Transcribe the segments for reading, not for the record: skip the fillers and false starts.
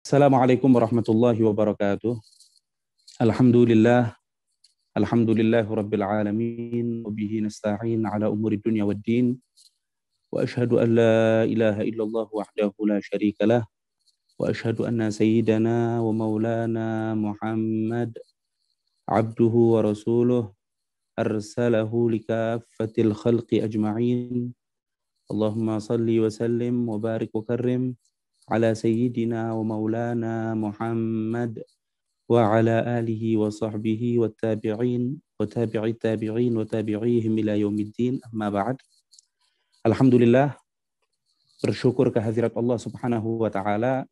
Assalamualaikum warahmatullahi wabarakatuh. Alhamdulillah, alhamdulillahi rabbil alamin, wa bihi nasta'in ala umuri dunya waddin, wa ashhadu an la ilaha illallah wahdahu la syarika lah, wa ashhadu anna sayyidana wa maulana Muhammad abduhu wa rasuluh arsalahu likaffatil khalqi ajma'in. Allahumma salli wa sallim wa barik wa karrim ala sayyidina wa maulana Muhammad wa ala alihi wa sahbihi wa tabi'in wa tabi'i tabi'in wa tabi'ihim ila yaumiddin, amma ba'd. Alhamdulillah, bersyukur kehadirat Allah subhanahu wa ta'ala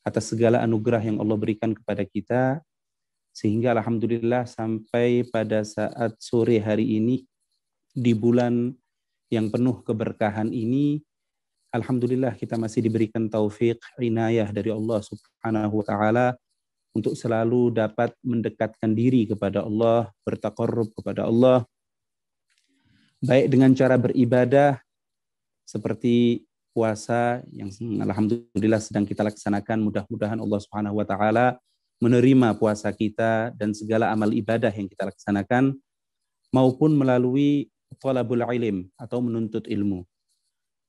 atas segala anugerah yang Allah berikan kepada kita, sehingga alhamdulillah sampai pada saat sore hari ini di bulan yang penuh keberkahan ini, alhamdulillah kita masih diberikan taufik, inayah dari Allah subhanahu wa ta'ala untuk selalu dapat mendekatkan diri kepada Allah, bertaqarrub kepada Allah, baik dengan cara beribadah seperti puasa yang alhamdulillah sedang kita laksanakan. Mudah-mudahan Allah Subhanahu wa taala menerima puasa kita dan segala amal ibadah yang kita laksanakan, maupun melalui thalabul ilm atau menuntut ilmu.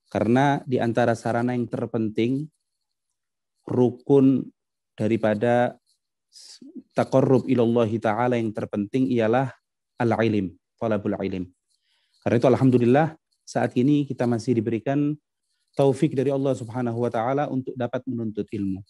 Karena di antara sarana yang terpenting, rukun daripada taqarrub ilallahi ta'ala yang terpenting ialah al-ilm, talabul ilm. Karena itu alhamdulillah saat ini kita masih diberikan taufik dari Allah subhanahu wa ta'ala untuk dapat menuntut ilmu.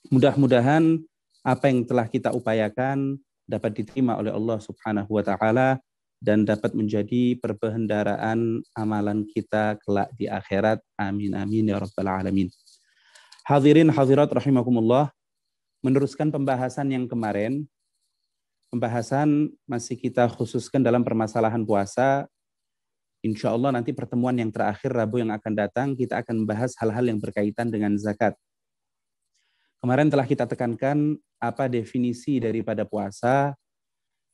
Mudah-mudahan apa yang telah kita upayakan dapat diterima oleh Allah subhanahu wa ta'ala dan dapat menjadi perbendaharaan amalan kita kelak di akhirat. Amin amin ya rabbal alamin. Hadirin hadirat rahimakumullah. Meneruskan pembahasan yang kemarin, pembahasan masih kita khususkan dalam permasalahan puasa. Insya Allah nanti pertemuan yang terakhir Rabu yang akan datang, kita akan membahas hal-hal yang berkaitan dengan zakat. Kemarin telah kita tekankan apa definisi daripada puasa,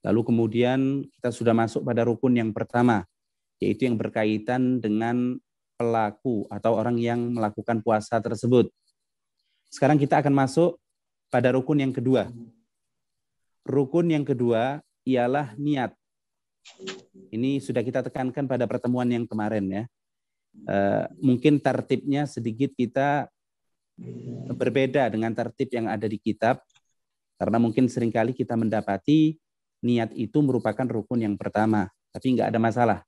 lalu kemudian kita sudah masuk pada rukun yang pertama, yaitu yang berkaitan dengan pelaku atau orang yang melakukan puasa tersebut. Sekarang kita akan masuk pada rukun yang kedua. Rukun yang kedua ialah niat. Ini sudah kita tekankan pada pertemuan yang kemarin ya. Mungkin tertibnya sedikit kita berbeda dengan tertib yang ada di kitab. Karena mungkin seringkali kita mendapati niat itu merupakan rukun yang pertama. Tapi nggak ada masalah.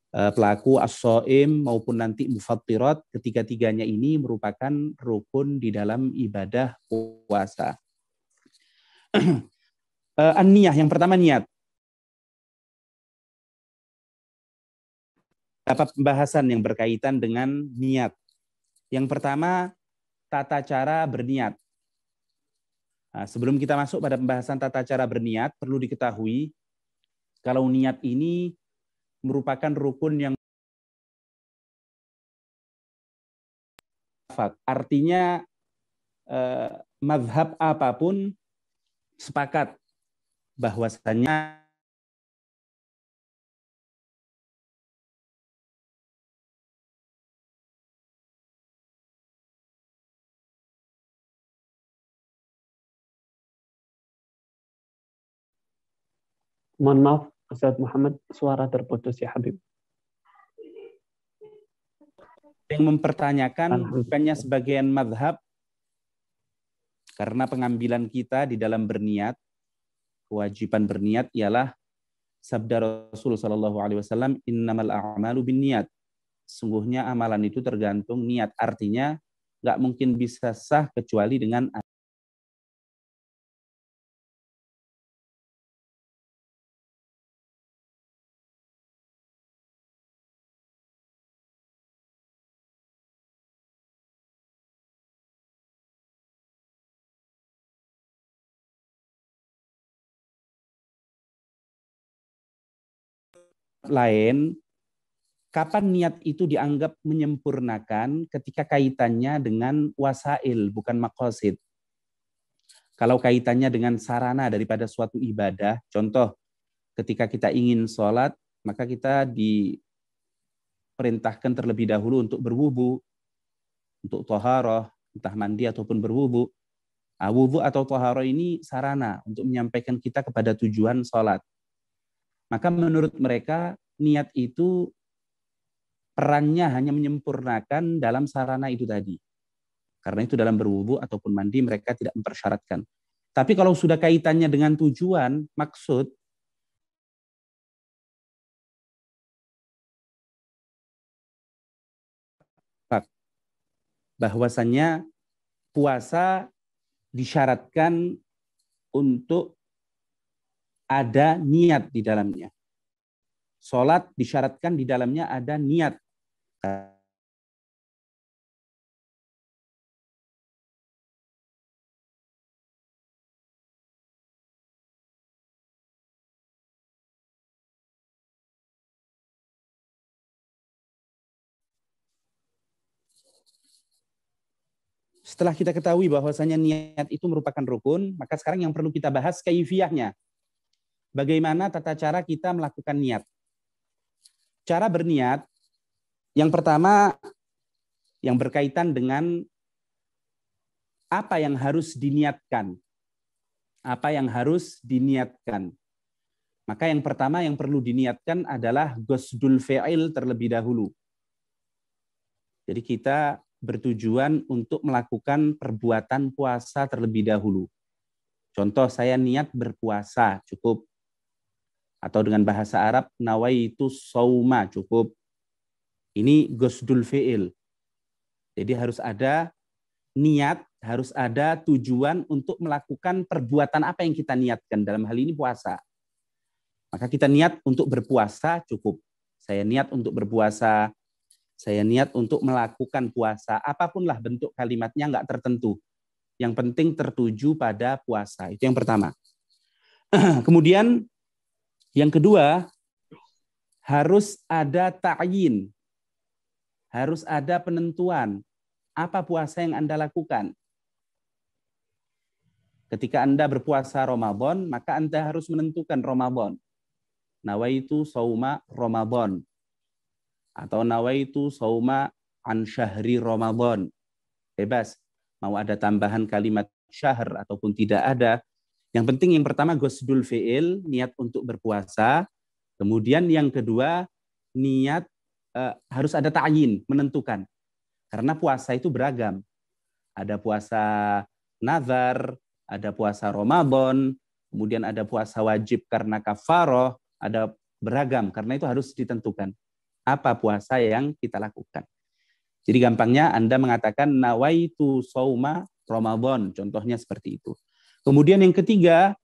Pelaku as-shaim maupun nanti mufattirat, ketiga-tiganya ini merupakan rukun di dalam ibadah puasa. An-niyah, yang pertama niat. Apa pembahasan yang berkaitan dengan niat? Yang pertama, tata cara berniat. Nah, sebelum kita masuk pada pembahasan tata cara berniat, perlu diketahui kalau niat ini merupakan rukun yang artinya mazhab apapun sepakat bahwasanya mohon maaf Ustaz Muhammad, suara terputus ya Habib. Yang mempertanyakan bukannya sebagian mazhab, karena pengambilan kita di dalam berniat, kewajiban berniat ialah sabda Rasul sallallahu alaihi wasallam, innamal a'malu binniyat. Sungguhnya amalan itu tergantung niat. Artinya nggak mungkin bisa sah kecuali dengan lain. Kapan niat itu dianggap menyempurnakan? Ketika kaitannya dengan wasail, bukan maqasid. Kalau kaitannya dengan sarana daripada suatu ibadah, contoh ketika kita ingin sholat, maka kita diperintahkan terlebih dahulu untuk berwudu, untuk thaharah, entah mandi ataupun berwudu. Wudu atau thaharah ini sarana untuk menyampaikan kita kepada tujuan sholat. Maka menurut mereka niat itu perannya hanya menyempurnakan dalam sarana itu tadi. Karena itu dalam berwudu ataupun mandi mereka tidak mempersyaratkan. Tapi kalau sudah kaitannya dengan tujuan, maksud, bahwasannya puasa disyaratkan untuk ada niat di dalamnya. Sholat disyaratkan di dalamnya ada niat. Setelah kita ketahui bahwasanya niat itu merupakan rukun, maka sekarang yang perlu kita bahas kaifiyahnya. Bagaimana tata cara kita melakukan niat. Cara berniat, yang pertama yang berkaitan dengan apa yang harus diniatkan. Apa yang harus diniatkan. Maka yang pertama yang perlu diniatkan adalah qasdul fi'il terlebih dahulu. Jadi kita bertujuan untuk melakukan perbuatan puasa terlebih dahulu. Contoh, saya niat berpuasa, cukup. Atau dengan bahasa Arab, nawaitu shauma, cukup. Ini qasdul fi'il. Jadi harus ada niat, harus ada tujuan untuk melakukan perbuatan apa yang kita niatkan. Dalam hal ini puasa. Maka kita niat untuk berpuasa, cukup. Saya niat untuk berpuasa, saya niat untuk melakukan puasa, apapunlah bentuk kalimatnya nggak tertentu. Yang penting tertuju pada puasa. Itu yang pertama. Kemudian yang kedua, harus ada ta'yin. Harus ada penentuan. Apa puasa yang Anda lakukan? Ketika Anda berpuasa Ramadan, maka Anda harus menentukan Ramadan. Nawaitu shauma Ramadan. Atau nawaitu shauma an syahri Ramadan. Bebas. Mau ada tambahan kalimat syahr ataupun tidak ada. Yang penting yang pertama qasdul fi'il, niat untuk berpuasa. Kemudian yang kedua, niat harus ada ta'yin, menentukan. Karena puasa itu beragam. Ada puasa nazar, ada puasa Ramadan, kemudian ada puasa wajib karena kafaroh, ada beragam. Karena itu harus ditentukan. Apa puasa yang kita lakukan. Jadi gampangnya Anda mengatakan nawaitu shauma Ramadan, contohnya seperti itu. Kemudian yang ketiga,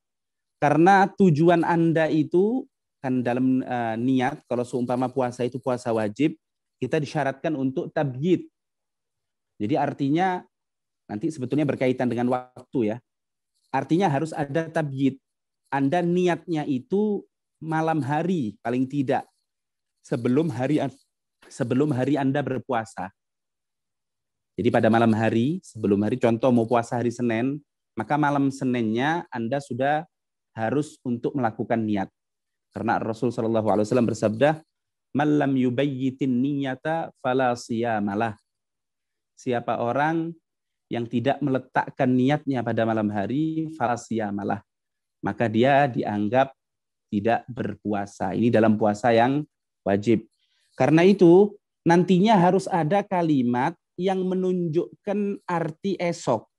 karena tujuan Anda itu kan dalam niat, kalau seumpama puasa itu puasa wajib, kita disyaratkan untuk tabyid. Jadi artinya nanti sebetulnya berkaitan dengan waktu ya. Artinya harus ada tabyid. Anda niatnya itu malam hari paling tidak. Sebelum hari Anda berpuasa. Jadi pada malam hari, sebelum hari, contoh mau puasa hari Senin, maka malam Seninnya Anda sudah harus untuk melakukan niat. Karena Rasul SAW bersabda, "Man lam yubayyitin niyata fala siyamalah." Siapa orang yang tidak meletakkan niatnya pada malam hari, fala siyamalah. Maka dia dianggap tidak berpuasa. Ini dalam puasa yang wajib. Karena itu nantinya harus ada kalimat yang menunjukkan arti esok.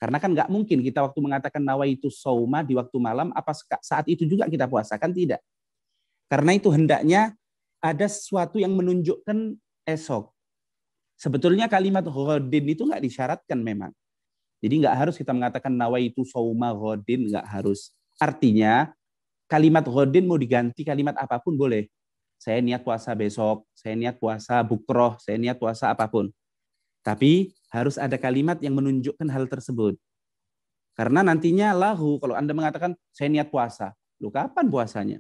Karena kan nggak mungkin kita waktu mengatakan nawaitu shauma di waktu malam, apa saat itu juga kita puasa? Kan tidak. Karena itu hendaknya ada sesuatu yang menunjukkan esok. Sebetulnya kalimat ghodin itu nggak disyaratkan memang. Jadi nggak harus kita mengatakan nawaitu shauma ghodin, nggak harus. Artinya kalimat ghodin mau diganti kalimat apapun boleh. Saya niat puasa besok, saya niat puasa bukroh, saya niat puasa apapun. Tapi harus ada kalimat yang menunjukkan hal tersebut. Karena nantinya lahu, kalau Anda mengatakan saya niat puasa, lu kapan puasanya?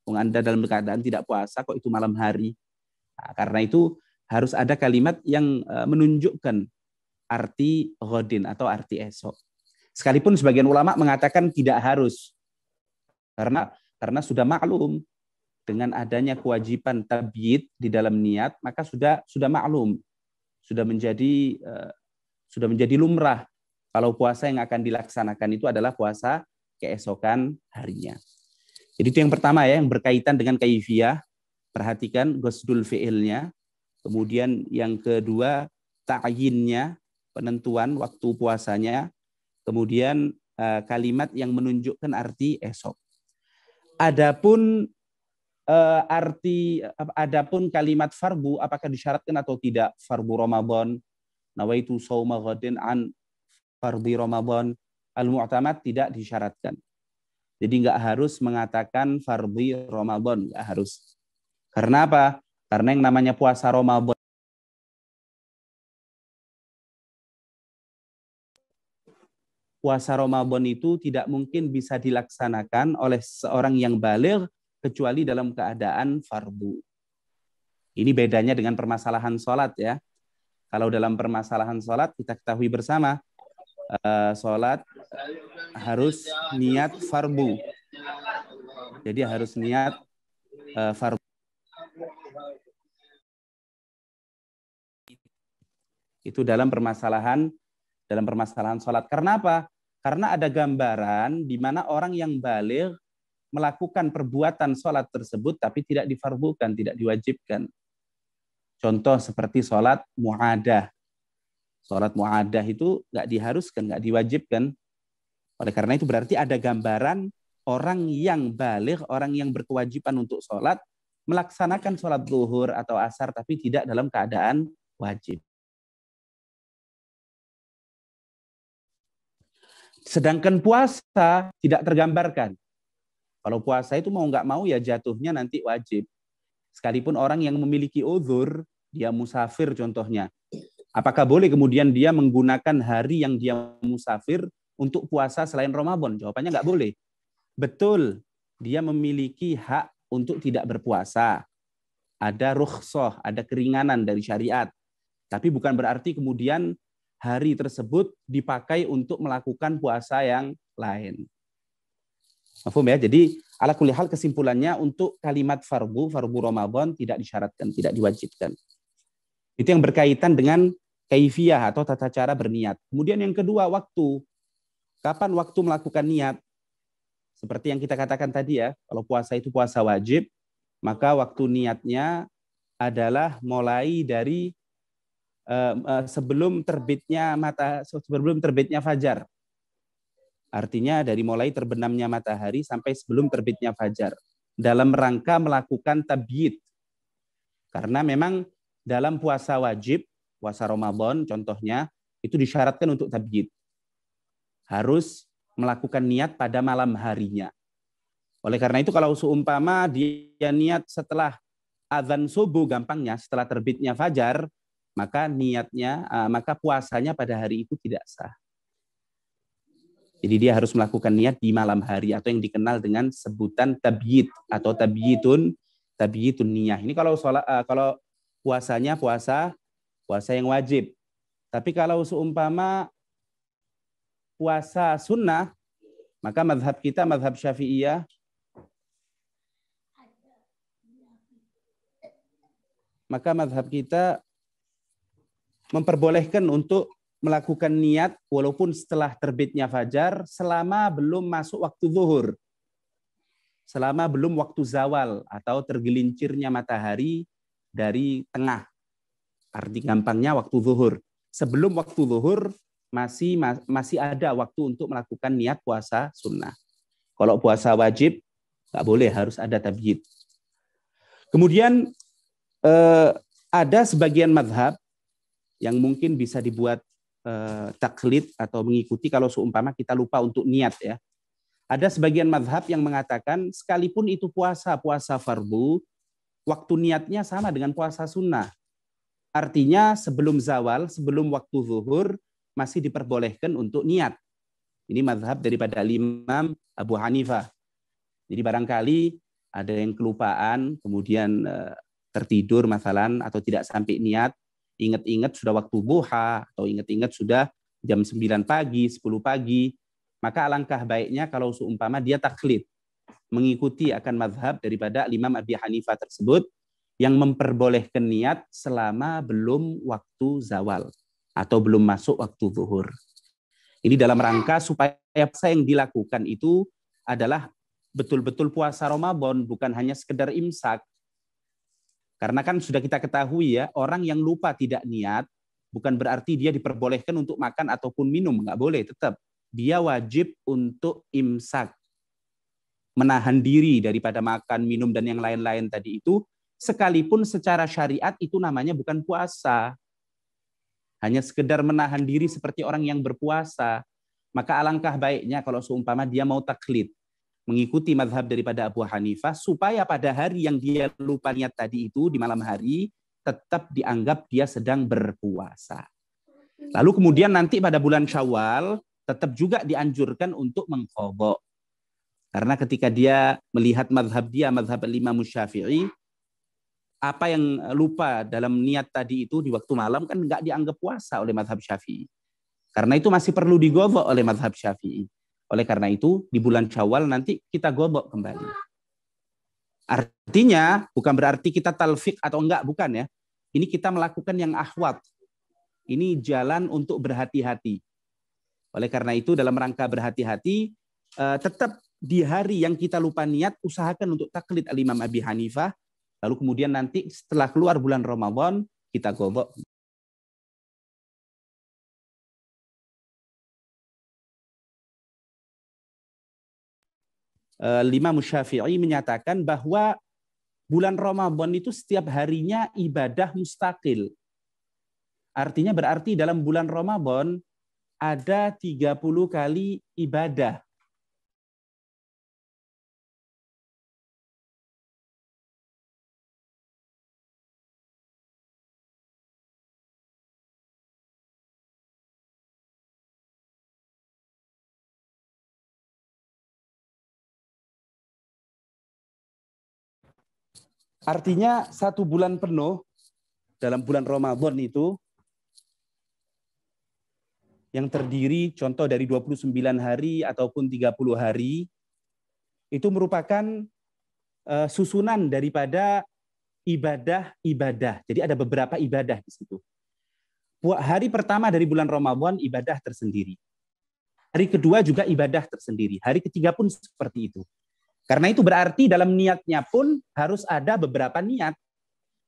Anda dalam keadaan tidak puasa, kok itu malam hari? Nah, karena itu harus ada kalimat yang menunjukkan arti ghodin atau arti esok. Sekalipun sebagian ulama mengatakan tidak harus. Karena sudah maklum dengan adanya kewajiban tabyid di dalam niat, maka sudah maklum, sudah menjadi lumrah kalau puasa yang akan dilaksanakan itu adalah puasa keesokan harinya. Jadi itu yang pertama ya, yang berkaitan dengan kaifiyah. Perhatikan gosdul fi'ilnya. Kemudian yang kedua ta'yinnya, penentuan waktu puasanya. Kemudian kalimat yang menunjukkan arti esok. Adapun kalimat farbu apakah disyaratkan atau tidak? Farbu Ramadan, nawaitu shauma ghadin an fardhi Ramadan, al-mu'tamad tidak disyaratkan. Jadi nggak harus mengatakan fardhi Ramadan, nggak harus. Karena apa? Karena yang namanya puasa Ramadan itu tidak mungkin bisa dilaksanakan oleh seorang yang baligh kecuali dalam keadaan fardu. Ini bedanya dengan permasalahan sholat ya. Kalau dalam permasalahan sholat kita ketahui bersama, sholat harus niat fardu. Jadi harus niat fardu. Itu dalam permasalahan sholat. Karena apa? Karena ada gambaran di mana orang yang baligh melakukan perbuatan sholat tersebut tapi tidak difardukan, tidak diwajibkan. Contoh seperti sholat mu'adah. Sholat mu'adah itu nggak diharuskan, nggak diwajibkan. Oleh karena itu berarti ada gambaran orang yang baligh, orang yang berkewajiban untuk sholat, melaksanakan sholat zuhur atau asar tapi tidak dalam keadaan wajib. Sedangkan puasa tidak tergambarkan. Kalau puasa itu mau nggak mau ya jatuhnya nanti wajib. Sekalipun orang yang memiliki uzur, dia musafir contohnya. Apakah boleh kemudian dia menggunakan hari yang dia musafir untuk puasa selain Ramadan? Jawabannya nggak boleh. Betul, dia memiliki hak untuk tidak berpuasa. Ada rukhsah, ada keringanan dari syariat. Tapi bukan berarti kemudian hari tersebut dipakai untuk melakukan puasa yang lain. Mafhum ya? Jadi ala kulli hal kesimpulannya untuk kalimat fardu Ramadan tidak disyaratkan, tidak diwajibkan. Itu yang berkaitan dengan kaifiyah atau tata cara berniat. Kemudian yang kedua, waktu. Kapan waktu melakukan niat? Seperti yang kita katakan tadi ya, kalau puasa itu puasa wajib, maka waktu niatnya adalah mulai dari sebelum terbitnya fajar. Artinya dari mulai terbenamnya matahari sampai sebelum terbitnya fajar. Dalam rangka melakukan tabyid. Karena memang dalam puasa wajib, puasa Ramadan contohnya, itu disyaratkan untuk tabyid. Harus melakukan niat pada malam harinya. Oleh karena itu kalau seumpama dia niat setelah azan subuh, gampangnya setelah terbitnya fajar, maka puasanya pada hari itu tidak sah. Jadi dia harus melakukan niat di malam hari atau yang dikenal dengan sebutan tabyid atau tabyidun niyah. Ini kalau puasanya puasa yang wajib. Tapi kalau seumpama puasa sunnah, maka mazhab kita, mazhab Syafi'iyah, memperbolehkan untuk melakukan niat walaupun setelah terbitnya fajar selama belum masuk waktu zuhur. Selama belum waktu zawal atau tergelincirnya matahari dari tengah. Arti gampangnya waktu zuhur. Sebelum waktu zuhur masih ada waktu untuk melakukan niat puasa sunnah. Kalau puasa wajib nggak boleh, harus ada tabyid. Kemudian ada sebagian mazhab yang mungkin bisa dibuat taklid atau mengikuti kalau seumpama kita lupa untuk niat ya. Ada sebagian mazhab yang mengatakan sekalipun itu puasa fardu, waktu niatnya sama dengan puasa sunnah. Artinya sebelum zawal, sebelum waktu zuhur masih diperbolehkan untuk niat. Ini mazhab daripada Imam Abu Hanifah. Jadi barangkali ada yang kelupaan, kemudian tertidur masalan atau tidak sampai niat, ingat-ingat sudah waktu duha atau ingat-ingat sudah jam 9 pagi, 10 pagi, maka alangkah baiknya kalau seumpama dia taklid. mengikuti akan mazhab daripada Imam Abi Hanifah tersebut yang memperbolehkan niat selama belum waktu zawal atau belum masuk waktu zuhur. Ini dalam rangka supaya puasa yang dilakukan itu adalah betul-betul puasa Ramadan, bukan hanya sekedar imsak. Karena kan sudah kita ketahui ya, orang yang lupa tidak niat, bukan berarti dia diperbolehkan untuk makan ataupun minum. Nggak boleh, tetap. Dia wajib untuk imsak. Menahan diri daripada makan, minum, dan yang lain-lain tadi itu, sekalipun secara syariat itu namanya bukan puasa. Hanya sekedar menahan diri seperti orang yang berpuasa. Maka alangkah baiknya kalau seumpama dia mau taklid, mengikuti mazhab daripada Abu Hanifah, supaya pada hari yang dia lupa niat tadi itu, di malam hari, tetap dianggap dia sedang berpuasa. Lalu kemudian nanti pada bulan Syawal, tetap juga dianjurkan untuk mengqadha. Karena ketika dia melihat mazhab Imam Syafi'i, apa yang lupa dalam niat tadi itu di waktu malam kan nggak dianggap puasa oleh mazhab Syafi'i. Karena itu masih perlu diqadha oleh mazhab Syafi'i. Oleh karena itu di bulan Syawal nanti kita qadha kembali. Artinya bukan berarti kita talfik atau enggak, bukan ya. Ini kita melakukan yang ahwat. Ini jalan untuk berhati-hati. Oleh karena itu dalam rangka berhati-hati, tetap di hari yang kita lupa niat, usahakan untuk taklid al-Imam Abi Hanifah. Lalu kemudian nanti setelah keluar bulan Ramadan, kita qadha. Imam Syafi'i menyatakan bahwa bulan Ramadan itu setiap harinya ibadah mustaqil. Artinya berarti dalam bulan Ramadan ada 30 kali ibadah. Artinya satu bulan penuh dalam bulan Ramadan itu yang terdiri contoh dari 29 hari ataupun 30 hari itu merupakan susunan daripada ibadah-ibadah. Jadi ada beberapa ibadah di situ. Hari pertama dari bulan Ramadan ibadah tersendiri. Hari kedua juga ibadah tersendiri. Hari ketiga pun seperti itu. Karena itu berarti dalam niatnya pun harus ada beberapa niat.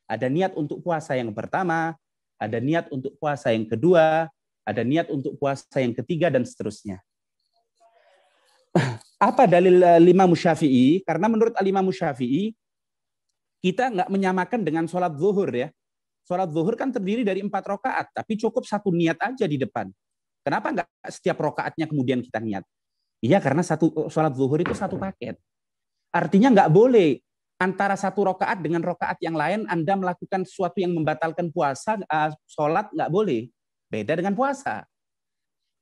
Ada niat untuk puasa yang pertama, ada niat untuk puasa yang kedua, ada niat untuk puasa yang ketiga, dan seterusnya. Apa dalil Imam Syafi'i? Karena menurut Imam Syafi'i, kita nggak menyamakan dengan sholat zuhur ya. Sholat zuhur kan terdiri dari 4 rakaat, tapi cukup satu niat aja di depan. Kenapa nggak setiap rakaatnya kemudian kita niat? Iya, karena sholat zuhur itu satu paket. Artinya nggak boleh antara satu rakaat dengan rakaat yang lain Anda melakukan sesuatu yang membatalkan puasa, sholat nggak boleh. Beda dengan puasa.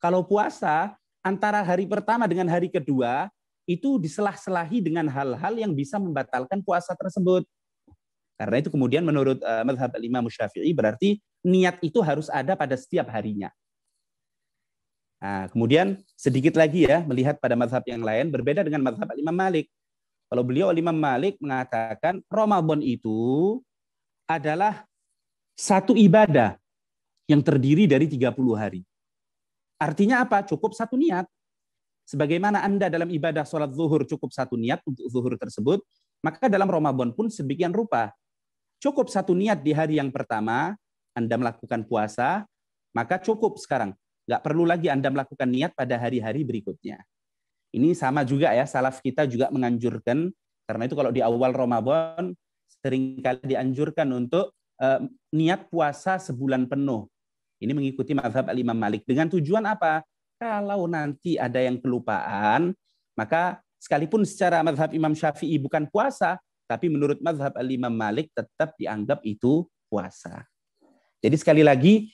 Kalau puasa, antara hari pertama dengan hari kedua, itu diselah-selahi dengan hal-hal yang bisa membatalkan puasa tersebut. Karena itu kemudian menurut mazhab Imam Syafi'i berarti niat itu harus ada pada setiap harinya. Nah, kemudian sedikit lagi ya, melihat pada mazhab yang lain, berbeda dengan mazhab Imam Malik. Kalau beliau Imam Malik mengatakan Ramadan itu adalah satu ibadah yang terdiri dari 30 hari. Artinya apa? Cukup satu niat. Sebagaimana Anda dalam ibadah sholat zuhur cukup satu niat untuk zuhur tersebut, maka dalam Ramadan pun sedemikian rupa. Cukup satu niat di hari yang pertama, Anda melakukan puasa, maka cukup sekarang. Nggak perlu lagi Anda melakukan niat pada hari-hari berikutnya. Ini sama juga ya, salaf kita juga menganjurkan, karena itu kalau di awal Ramadan seringkali dianjurkan untuk niat puasa sebulan penuh. Ini mengikuti mazhab Imam Malik. Dengan tujuan apa? Kalau nanti ada yang kelupaan, maka sekalipun secara mazhab Imam Syafi'i bukan puasa, tapi menurut mazhab Imam Malik tetap dianggap itu puasa. Jadi sekali lagi,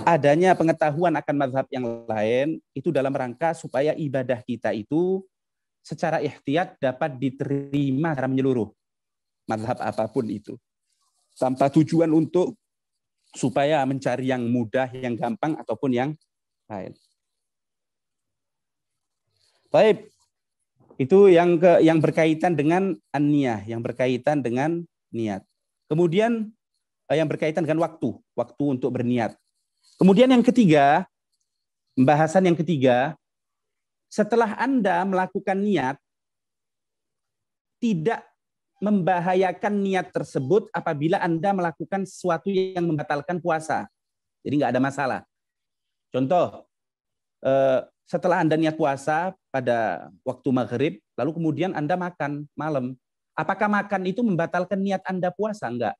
adanya pengetahuan akan mazhab yang lain itu dalam rangka supaya ibadah kita itu secara ihtiyat dapat diterima secara menyeluruh, mazhab apapun itu, tanpa tujuan untuk supaya mencari yang mudah, yang gampang ataupun yang lain. Baik, Itu yang berkaitan dengan an-niyah, yang berkaitan dengan niat. Kemudian yang berkaitan dengan waktu untuk berniat. Kemudian yang ketiga, pembahasan yang ketiga, setelah Anda melakukan niat, tidak membahayakan niat tersebut apabila Anda melakukan sesuatu yang membatalkan puasa. Jadi nggak ada masalah. Contoh, setelah Anda niat puasa pada waktu maghrib, lalu kemudian Anda makan malam. Apakah makan itu membatalkan niat Anda puasa? Enggak.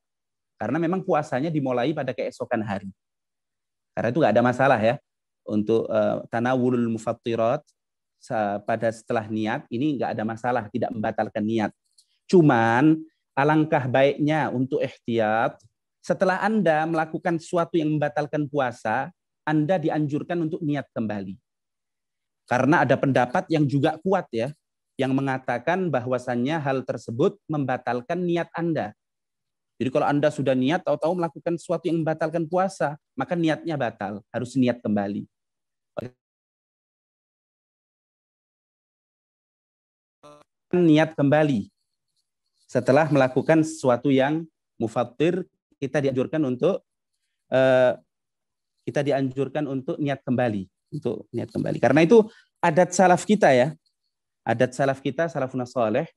Karena memang puasanya dimulai pada keesokan hari. Karena itu nggak ada masalah ya. Untuk tanawulul mufattirat pada setelah niat, ini nggak ada masalah, tidak membatalkan niat. Cuman alangkah baiknya untuk ihtiyat, setelah Anda melakukan sesuatu yang membatalkan puasa, Anda dianjurkan untuk niat kembali. Karena ada pendapat yang juga kuat ya, yang mengatakan bahwasannya hal tersebut membatalkan niat Anda. Jadi kalau Anda sudah niat, tahu-tahu melakukan sesuatu yang membatalkan puasa, maka niatnya batal, harus niat kembali. Niat kembali. Setelah melakukan sesuatu yang mufattir, kita dianjurkan untuk niat kembali, Karena itu adat salaf kita ya, salafun saleh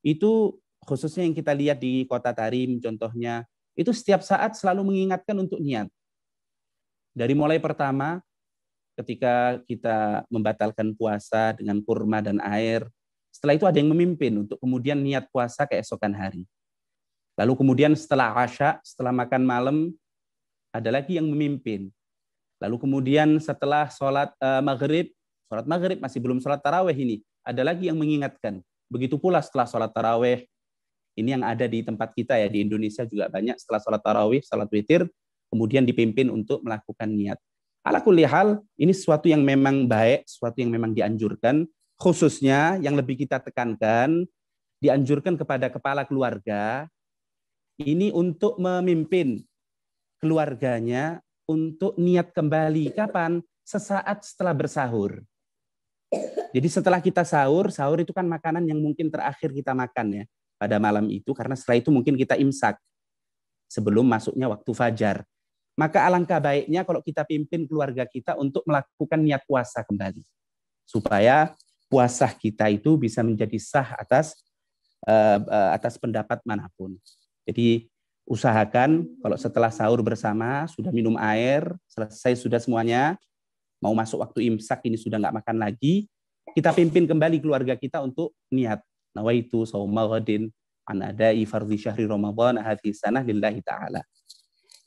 itu khususnya yang kita lihat di kota Tarim contohnya, itu setiap saat selalu mengingatkan untuk niat. Dari mulai pertama ketika kita membatalkan puasa dengan kurma dan air, setelah itu ada yang memimpin untuk kemudian niat puasa keesokan hari. Lalu kemudian setelah asya, setelah makan malam, ada lagi yang memimpin. Lalu kemudian setelah sholat maghrib masih belum sholat taraweh ini, ada lagi yang mengingatkan. Begitu pula setelah sholat taraweh, ini yang ada di tempat kita ya, di Indonesia juga banyak setelah sholat tarawih, sholat witir, kemudian dipimpin untuk melakukan niat. Ala kulli hal, ini sesuatu yang memang baik, sesuatu yang memang dianjurkan, khususnya yang lebih kita tekankan, dianjurkan kepada kepala keluarga, ini untuk memimpin keluarganya untuk niat kembali. Kapan? Sesaat setelah bersahur. Jadi setelah kita sahur itu kan makanan yang mungkin terakhir kita makan ya pada malam itu, karena setelah itu mungkin kita imsak sebelum masuknya waktu fajar. Maka alangkah baiknya kalau kita pimpin keluarga kita untuk melakukan niat puasa kembali. Supaya puasa kita itu bisa menjadi sah atas pendapat manapun. Jadi usahakan kalau setelah sahur bersama, sudah minum air, selesai sudah semuanya, mau masuk waktu imsak ini sudah nggak makan lagi, kita pimpin kembali keluarga kita untuk niat. Nawaitu shauma ghadin an adai fardhi syahri Ramadan hadhihi sanah lillahi ta'ala.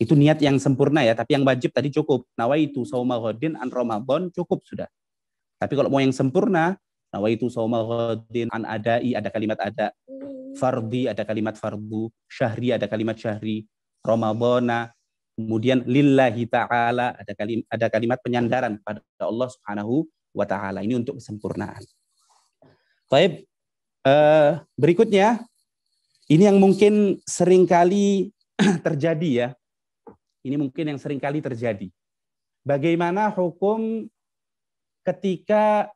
Itu niat yang sempurna ya, tapi yang wajib tadi cukup. Nawaitu shauma ghadin an Ramadan cukup sudah. Tapi kalau mau yang sempurna, nawaitu shauma ghadin an adai, ada kalimat ada, fardhi ada kalimat fardu, syahri ada kalimat syahri, Ramadana, kemudian lillahi ta'ala ada kalimat penyandaran pada Allah Subhanahu wa taala. Ini untuk kesempurnaan. Baik, berikutnya ini yang mungkin seringkali terjadi ya. Ini mungkin yang seringkali terjadi. Bagaimana hukum ketika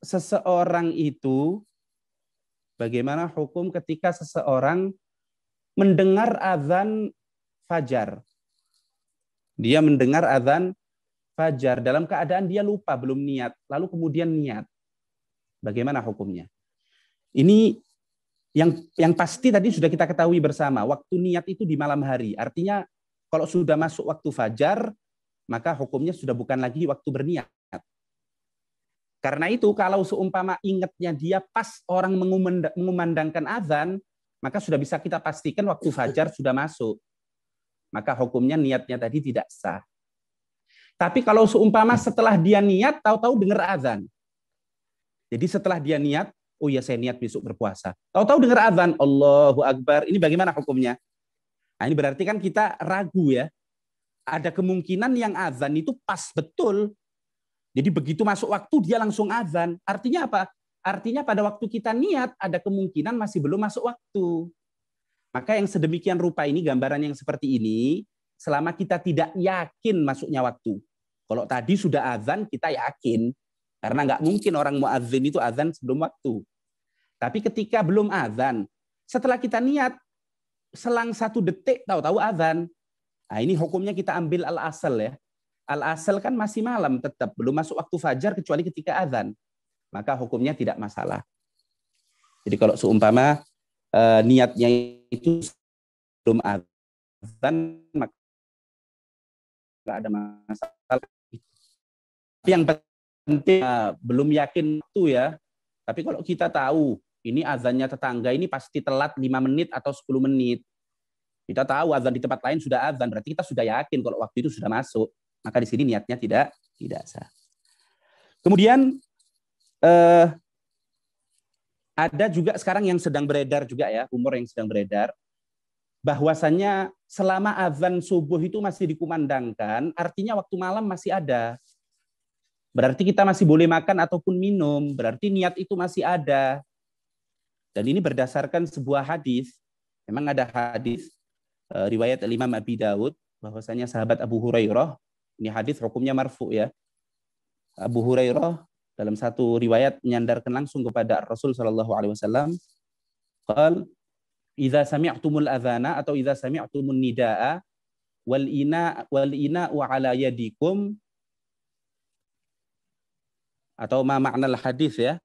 seseorang mendengar azan fajar. Dia mendengar azan fajar dalam keadaan dia lupa, belum niat, lalu kemudian niat. Bagaimana hukumnya? Ini yang pasti tadi sudah kita ketahui bersama, waktu niat itu di malam hari. Artinya kalau sudah masuk waktu fajar, maka hukumnya sudah bukan lagi waktu berniat. Karena itu kalau seumpama ingatnya dia pas orang mengumandangkan azan, maka sudah bisa kita pastikan waktu fajar sudah masuk. Maka hukumnya niatnya tadi tidak sah. Tapi kalau seumpama setelah dia niat, tahu-tahu dengar azan. Jadi setelah dia niat, oh ya saya niat besok berpuasa. Tahu-tahu dengar azan, Allahu Akbar. Ini bagaimana hukumnya? Nah ini berarti kan kita ragu ya. Ada kemungkinan yang azan itu pas betul. Jadi begitu masuk waktu dia langsung azan. Artinya apa? Artinya pada waktu kita niat ada kemungkinan masih belum masuk waktu. Maka yang sedemikian rupa ini, gambaran yang seperti ini, selama kita tidak yakin masuknya waktu. Kalau tadi sudah azan kita yakin. Karena nggak mungkin orang muadzin itu azan sebelum waktu. Tapi ketika belum azan, setelah kita niat, selang 1 detik tahu-tahu azan. Nah, ini hukumnya kita ambil al-asal ya. Al-asal kan masih malam tetap, belum masuk waktu fajar kecuali ketika azan. Maka hukumnya tidak masalah. Jadi kalau seumpama niatnya itu belum azan, maka nggak ada masalah. Tapi yang penting belum yakin itu ya. Tapi kalau kita tahu ini azannya tetangga ini pasti telat 5 menit atau 10 menit. Kita tahu azan di tempat lain sudah azan, berarti kita sudah yakin kalau waktu itu sudah masuk. Maka di sini niatnya tidak sah. Kemudian ada juga sekarang yang sedang beredar juga ya, rumor yang sedang beredar, bahwasannya selama azan subuh itu masih dikumandangkan, artinya waktu malam masih ada. Berarti kita masih boleh makan ataupun minum, berarti niat itu masih ada. Dan ini berdasarkan sebuah hadis. Memang ada hadis riwayat Imam Abi Dawud, bahwasanya sahabat Abu Hurairah, ini hadis hukumnya marfu ya. Abu Hurairah dalam satu riwayat menyandarkan langsung kepada Rasul sallallahu alaihi wasallam, qal idza sami'tumul adzana atau idza sami'tumun nidaa wal ina wa ala yadikum, atau ma ma'nal hadis ya,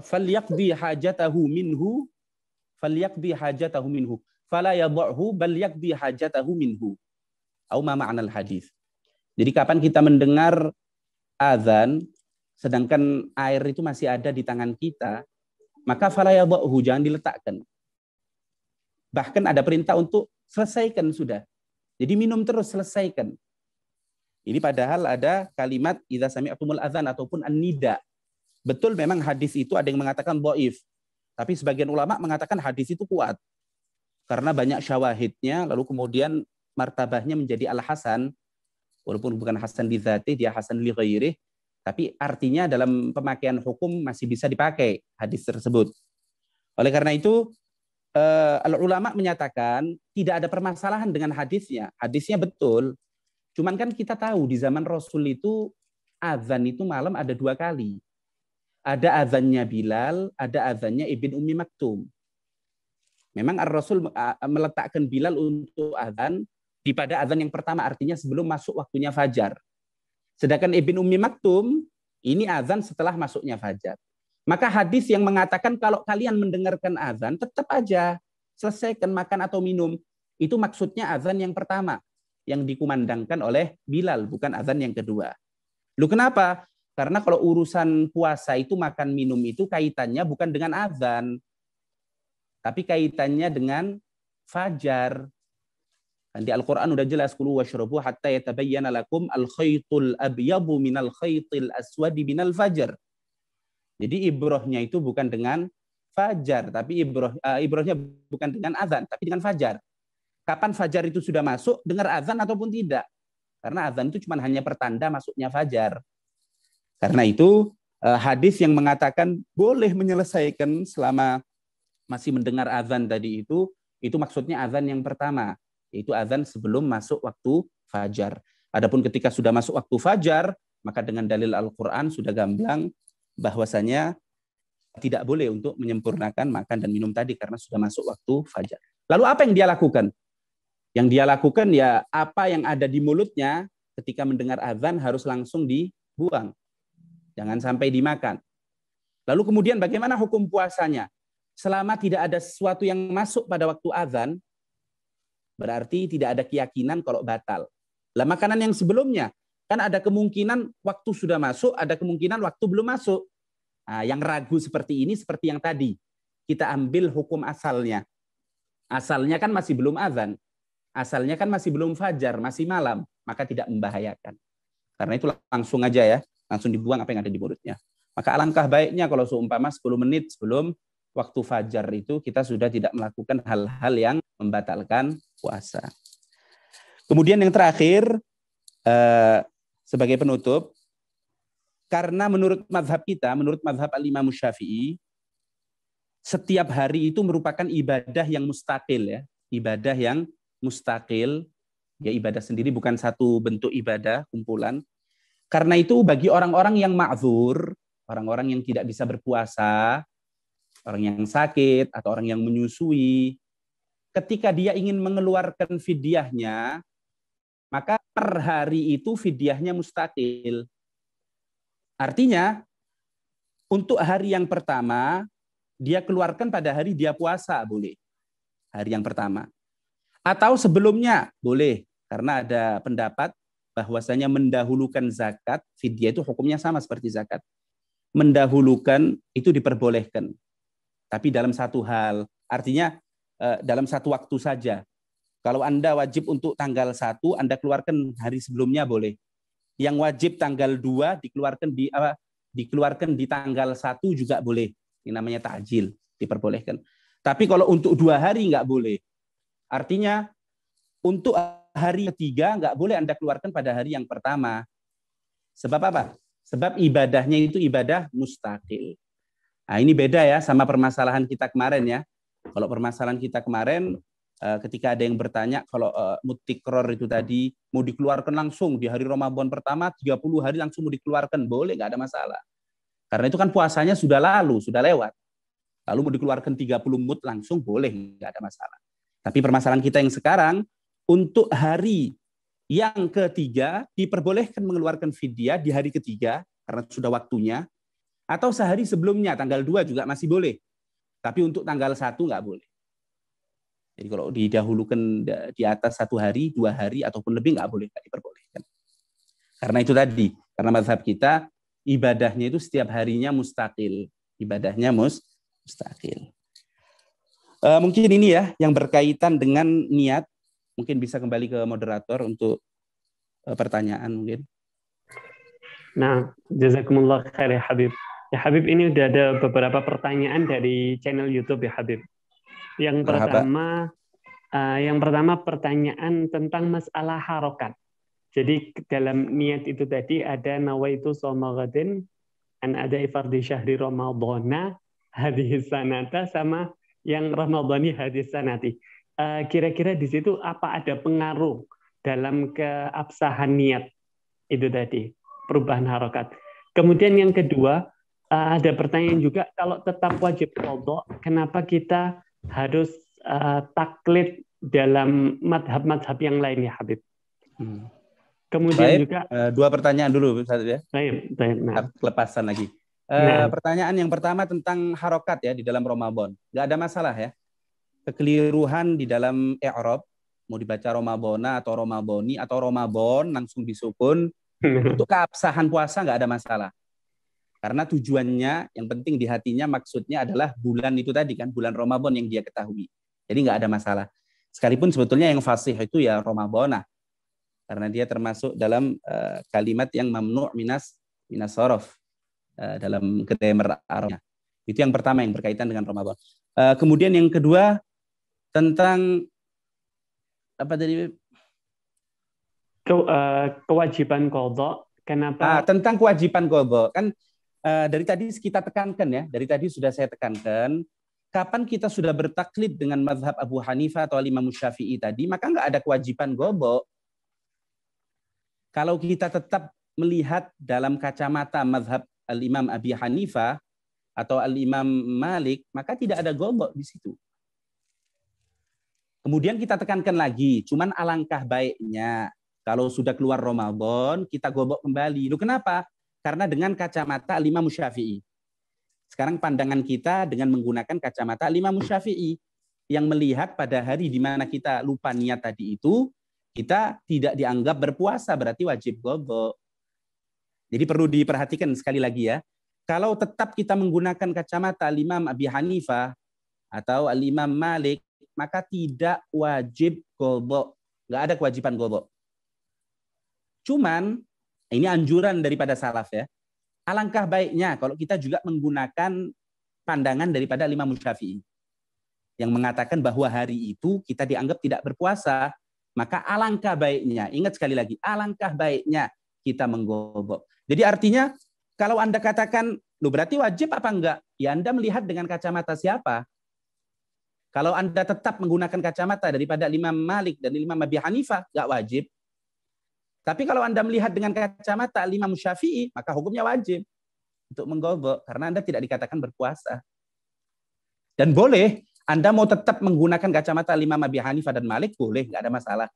falyaqdi hajatahu minhu fala yad'hu bal yaqdi hajatahu minhu, atau ma ma'nal hadis. Jadi kapan kita mendengar azan sedangkan air itu masih ada di tangan kita, maka fala yad'hu, jangan diletakkan. Bahkan ada perintah untuk selesaikan sudah. Jadi minum terus, selesaikan. Ini padahal ada kalimat idza sami'tumul adzan ataupun an-nida. Betul memang hadis itu ada yang mengatakan dhaif. Tapi sebagian ulama mengatakan hadis itu kuat. Karena banyak syawahidnya, lalu kemudian martabahnya menjadi al-hasan. Walaupun bukan hasan li dzati, dia hasan li ghairih. Tapi artinya dalam pemakaian hukum masih bisa dipakai hadis tersebut. Oleh karena itu, ulama menyatakan tidak ada permasalahan dengan hadisnya. Hadisnya betul. Cuman kan kita tahu di zaman Rasul itu azan itu malam ada 2 kali. Ada azannya Bilal, ada azannya Ibn Ummi Maktum. Memang Ar-Rasul meletakkan Bilal untuk azan pada azan yang pertama, artinya sebelum masuk waktunya fajar. Sedangkan Ibn Ummi Maktum ini azan setelah masuknya fajar. Maka hadis yang mengatakan kalau kalian mendengarkan azan, tetap aja selesaikan makan atau minum. Itu maksudnya azan yang pertama yang dikumandangkan oleh Bilal, bukan azan yang kedua. Lu kenapa? Karena kalau urusan puasa itu makan minum itu kaitannya bukan dengan azan, tapi kaitannya dengan fajar. Di Al-Quran udah jelas, kulu washrabu hatta yatabayyana lakum al-khaytul abyadu minal khaytil aswadi minal fajar. Jadi ibrohnya itu bukan dengan fajar, tapi ibrohnya bukan dengan azan, tapi dengan fajar. Kapan fajar itu sudah masuk, dengar azan ataupun tidak. Karena azan itu cuma hanya pertanda masuknya fajar. Karena itu hadis yang mengatakan boleh menyelesaikan selama masih mendengar azan tadi itu maksudnya azan yang pertama, yaitu azan sebelum masuk waktu fajar. Adapun ketika sudah masuk waktu fajar, maka dengan dalil Al-Quran sudah gamblang bahwasanya tidak boleh untuk menyempurnakan makan dan minum tadi karena sudah masuk waktu fajar. Lalu apa yang dia lakukan? Yang dia lakukan ya apa yang ada di mulutnya ketika mendengar azan harus langsung dibuang. Jangan sampai dimakan. Lalu kemudian bagaimana hukum puasanya? Selama tidak ada sesuatu yang masuk pada waktu azan, berarti tidak ada keyakinan kalau batal. Lah makanan yang sebelumnya, kan ada kemungkinan waktu sudah masuk, ada kemungkinan waktu belum masuk. Nah, yang ragu seperti ini, seperti yang tadi. Kita ambil hukum asalnya. Asalnya kan masih belum azan. Asalnya kan masih belum fajar, masih malam. Maka tidak membahayakan. Karena itu langsung aja ya. Langsung dibuang apa yang ada di mulutnya. Maka alangkah baiknya kalau seumpama 10 menit sebelum waktu fajar itu kita sudah tidak melakukan hal-hal yang membatalkan puasa. Kemudian yang terakhir, sebagai penutup, karena menurut mazhab kita, menurut mazhab al-Imam Syafi'i, setiap hari itu merupakan ibadah yang mustaqil ya, ibadah yang mustaqil, ya ibadah sendiri bukan satu bentuk ibadah kumpulan. Karena itu bagi orang-orang yang ma'dzur, orang-orang yang tidak bisa berpuasa, orang yang sakit atau orang yang menyusui, ketika dia ingin mengeluarkan fidyahnya, maka per hari itu fidyahnya mustakil. Artinya, untuk hari yang pertama, dia keluarkan pada hari dia puasa, boleh. Hari yang pertama. Atau sebelumnya, boleh. Karena ada pendapat bahwasanya mendahulukan zakat, fidyah itu hukumnya sama seperti zakat. Mendahulukan itu diperbolehkan. Tapi dalam satu hal, artinya dalam satu waktu saja. Kalau Anda wajib untuk tanggal 1, Anda keluarkan hari sebelumnya boleh. Yang wajib tanggal 2 dikeluarkan di tanggal 1 juga boleh. Ini namanya ta'jil, diperbolehkan. Tapi kalau untuk 2 hari nggak boleh. Artinya untuk hari ketiga nggak boleh Anda keluarkan pada hari yang pertama. Sebab apa? Sebab ibadahnya itu ibadah mustaqil. Nah, ini beda ya sama permasalahan kita kemarin ya. Kalau permasalahan kita kemarin, ketika ada yang bertanya, kalau mutikror itu tadi mau dikeluarkan langsung di hari Ramadan pertama, 30 hari langsung mau dikeluarkan, boleh, nggak ada masalah. Karena itu kan puasanya sudah lalu, sudah lewat. Lalu mau dikeluarkan 30 mut langsung, boleh, nggak ada masalah. Tapi permasalahan kita yang sekarang, untuk hari yang ketiga, diperbolehkan mengeluarkan fidyah di hari ketiga, karena sudah waktunya, atau sehari sebelumnya, tanggal 2 juga masih boleh. Tapi untuk tanggal 1 nggak boleh. Jadi kalau didahulukan di atas 1 hari, 2 hari, ataupun lebih nggak boleh, nggak diperbolehkan. Karena itu tadi, karena mazhab kita, ibadahnya itu setiap harinya mustaqil. Ibadahnya mustaqil. Mungkin ini ya, yang berkaitan dengan niat. Mungkin bisa kembali ke moderator untuk pertanyaan mungkin. Nah, jazakumullah khair ya Habib. Ya Habib, ini udah ada beberapa pertanyaan dari channel YouTube ya Habib. Yang pertama pertanyaan tentang masalah harokat. Jadi dalam niat itu tadi ada nawaitu shoma ghadin an ada fardi syahri ramadhana hadis sanata sama yang ramadhani hadis sanati. Kira-kira di situ apa ada pengaruh dalam keabsahan niat itu tadi, perubahan harokat. Kemudian yang kedua, ada pertanyaan juga, kalau tetap wajib qadha, kenapa kita harus taklid dalam madhab-madhab yang lain ya Habib? Kemudian baik, juga 2 pertanyaan dulu ya. baik, nah. Kelepasan lagi. Pertanyaan yang pertama tentang harokat ya di dalam Ramadan. Nggak ada masalah ya. Kekeliruan di dalam i'rab, mau dibaca Ramadhana atau Ramadhani atau Ramadan langsung disukun. Untuk keabsahan puasa nggak ada masalah. Karena tujuannya, yang penting di hatinya maksudnya adalah bulan itu tadi kan, bulan Ramadan yang dia ketahui. Jadi nggak ada masalah. Sekalipun sebetulnya yang fasih itu ya Ramadhana. Karena dia termasuk dalam kalimat yang mamnu' minas sorof. Dalam grammar Arabnya. Itu yang pertama yang berkaitan dengan Ramadan. Kemudian yang kedua, tentang apa tadi? Kewajiban qadha. Kenapa? Tentang kewajiban qadha. Kan dari tadi kita tekankan ya, dari tadi sudah saya tekankan, kapan kita sudah bertaklid dengan mazhab Abu Hanifah atau Imam Syafi'i tadi, maka nggak ada kewajiban qadha. Kalau kita tetap melihat dalam kacamata mazhab Al-Imam Abi Hanifah atau Al-Imam Malik, maka tidak ada qadha di situ. Kemudian kita tekankan lagi, cuman alangkah baiknya kalau sudah keluar Ramadan, kita qadha kembali. Lu kenapa? Karena dengan kacamata Al-Imam Syafi'i. Sekarang pandangan kita dengan menggunakan kacamata Al-Imam Syafi'i yang melihat pada hari di mana kita lupa niat tadi itu, kita tidak dianggap berpuasa, berarti wajib qadha. Jadi perlu diperhatikan sekali lagi ya. Kalau tetap kita menggunakan kacamata Al-Imam Abi Hanifah atau Al-Imam Malik, maka tidak wajib qadha. Nggak ada kewajiban qadha. Cuman, ini anjuran daripada salaf ya. Alangkah baiknya kalau kita juga menggunakan pandangan daripada Imam Syafi'i yang mengatakan bahwa hari itu kita dianggap tidak berpuasa, maka alangkah baiknya, ingat sekali lagi, alangkah baiknya kita mengqadha. Jadi artinya kalau Anda katakan, loh berarti wajib apa enggak? Ya Anda melihat dengan kacamata siapa? Kalau Anda tetap menggunakan kacamata daripada Imam Malik dan Imam Abi Hanifah, enggak wajib. Tapi kalau Anda melihat dengan kacamata Imam Syafi'i, maka hukumnya wajib untuk mengqadha karena Anda tidak dikatakan berpuasa. Dan boleh, Anda mau tetap menggunakan kacamata Imam Abi Hanifah dan Malik, boleh, nggak ada masalah.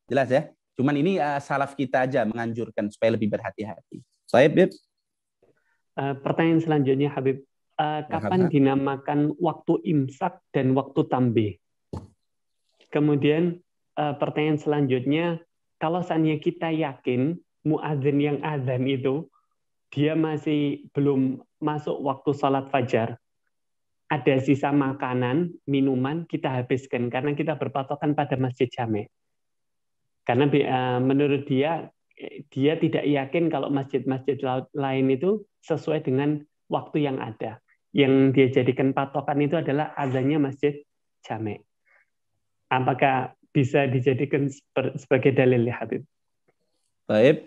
Jelas ya? Cuman ini salaf kita aja menganjurkan supaya lebih berhati-hati. Baik, Bib. Pertanyaan selanjutnya, Habib. Kapan dinamakan waktu imsak dan waktu tambih? Kemudian pertanyaan selanjutnya, kalau seandainya kita yakin muadzin yang azan itu, dia masih belum masuk waktu sholat fajar, ada sisa makanan, minuman, kita habiskan karena kita berpatokan pada masjid jami'. Karena menurut dia tidak yakin kalau masjid-masjid lain itu sesuai dengan waktu yang ada. Yang dia jadikan patokan itu adalah azannya masjid jami'. Apakah bisa dijadikan sebagai dalil, ya Habib? Baik.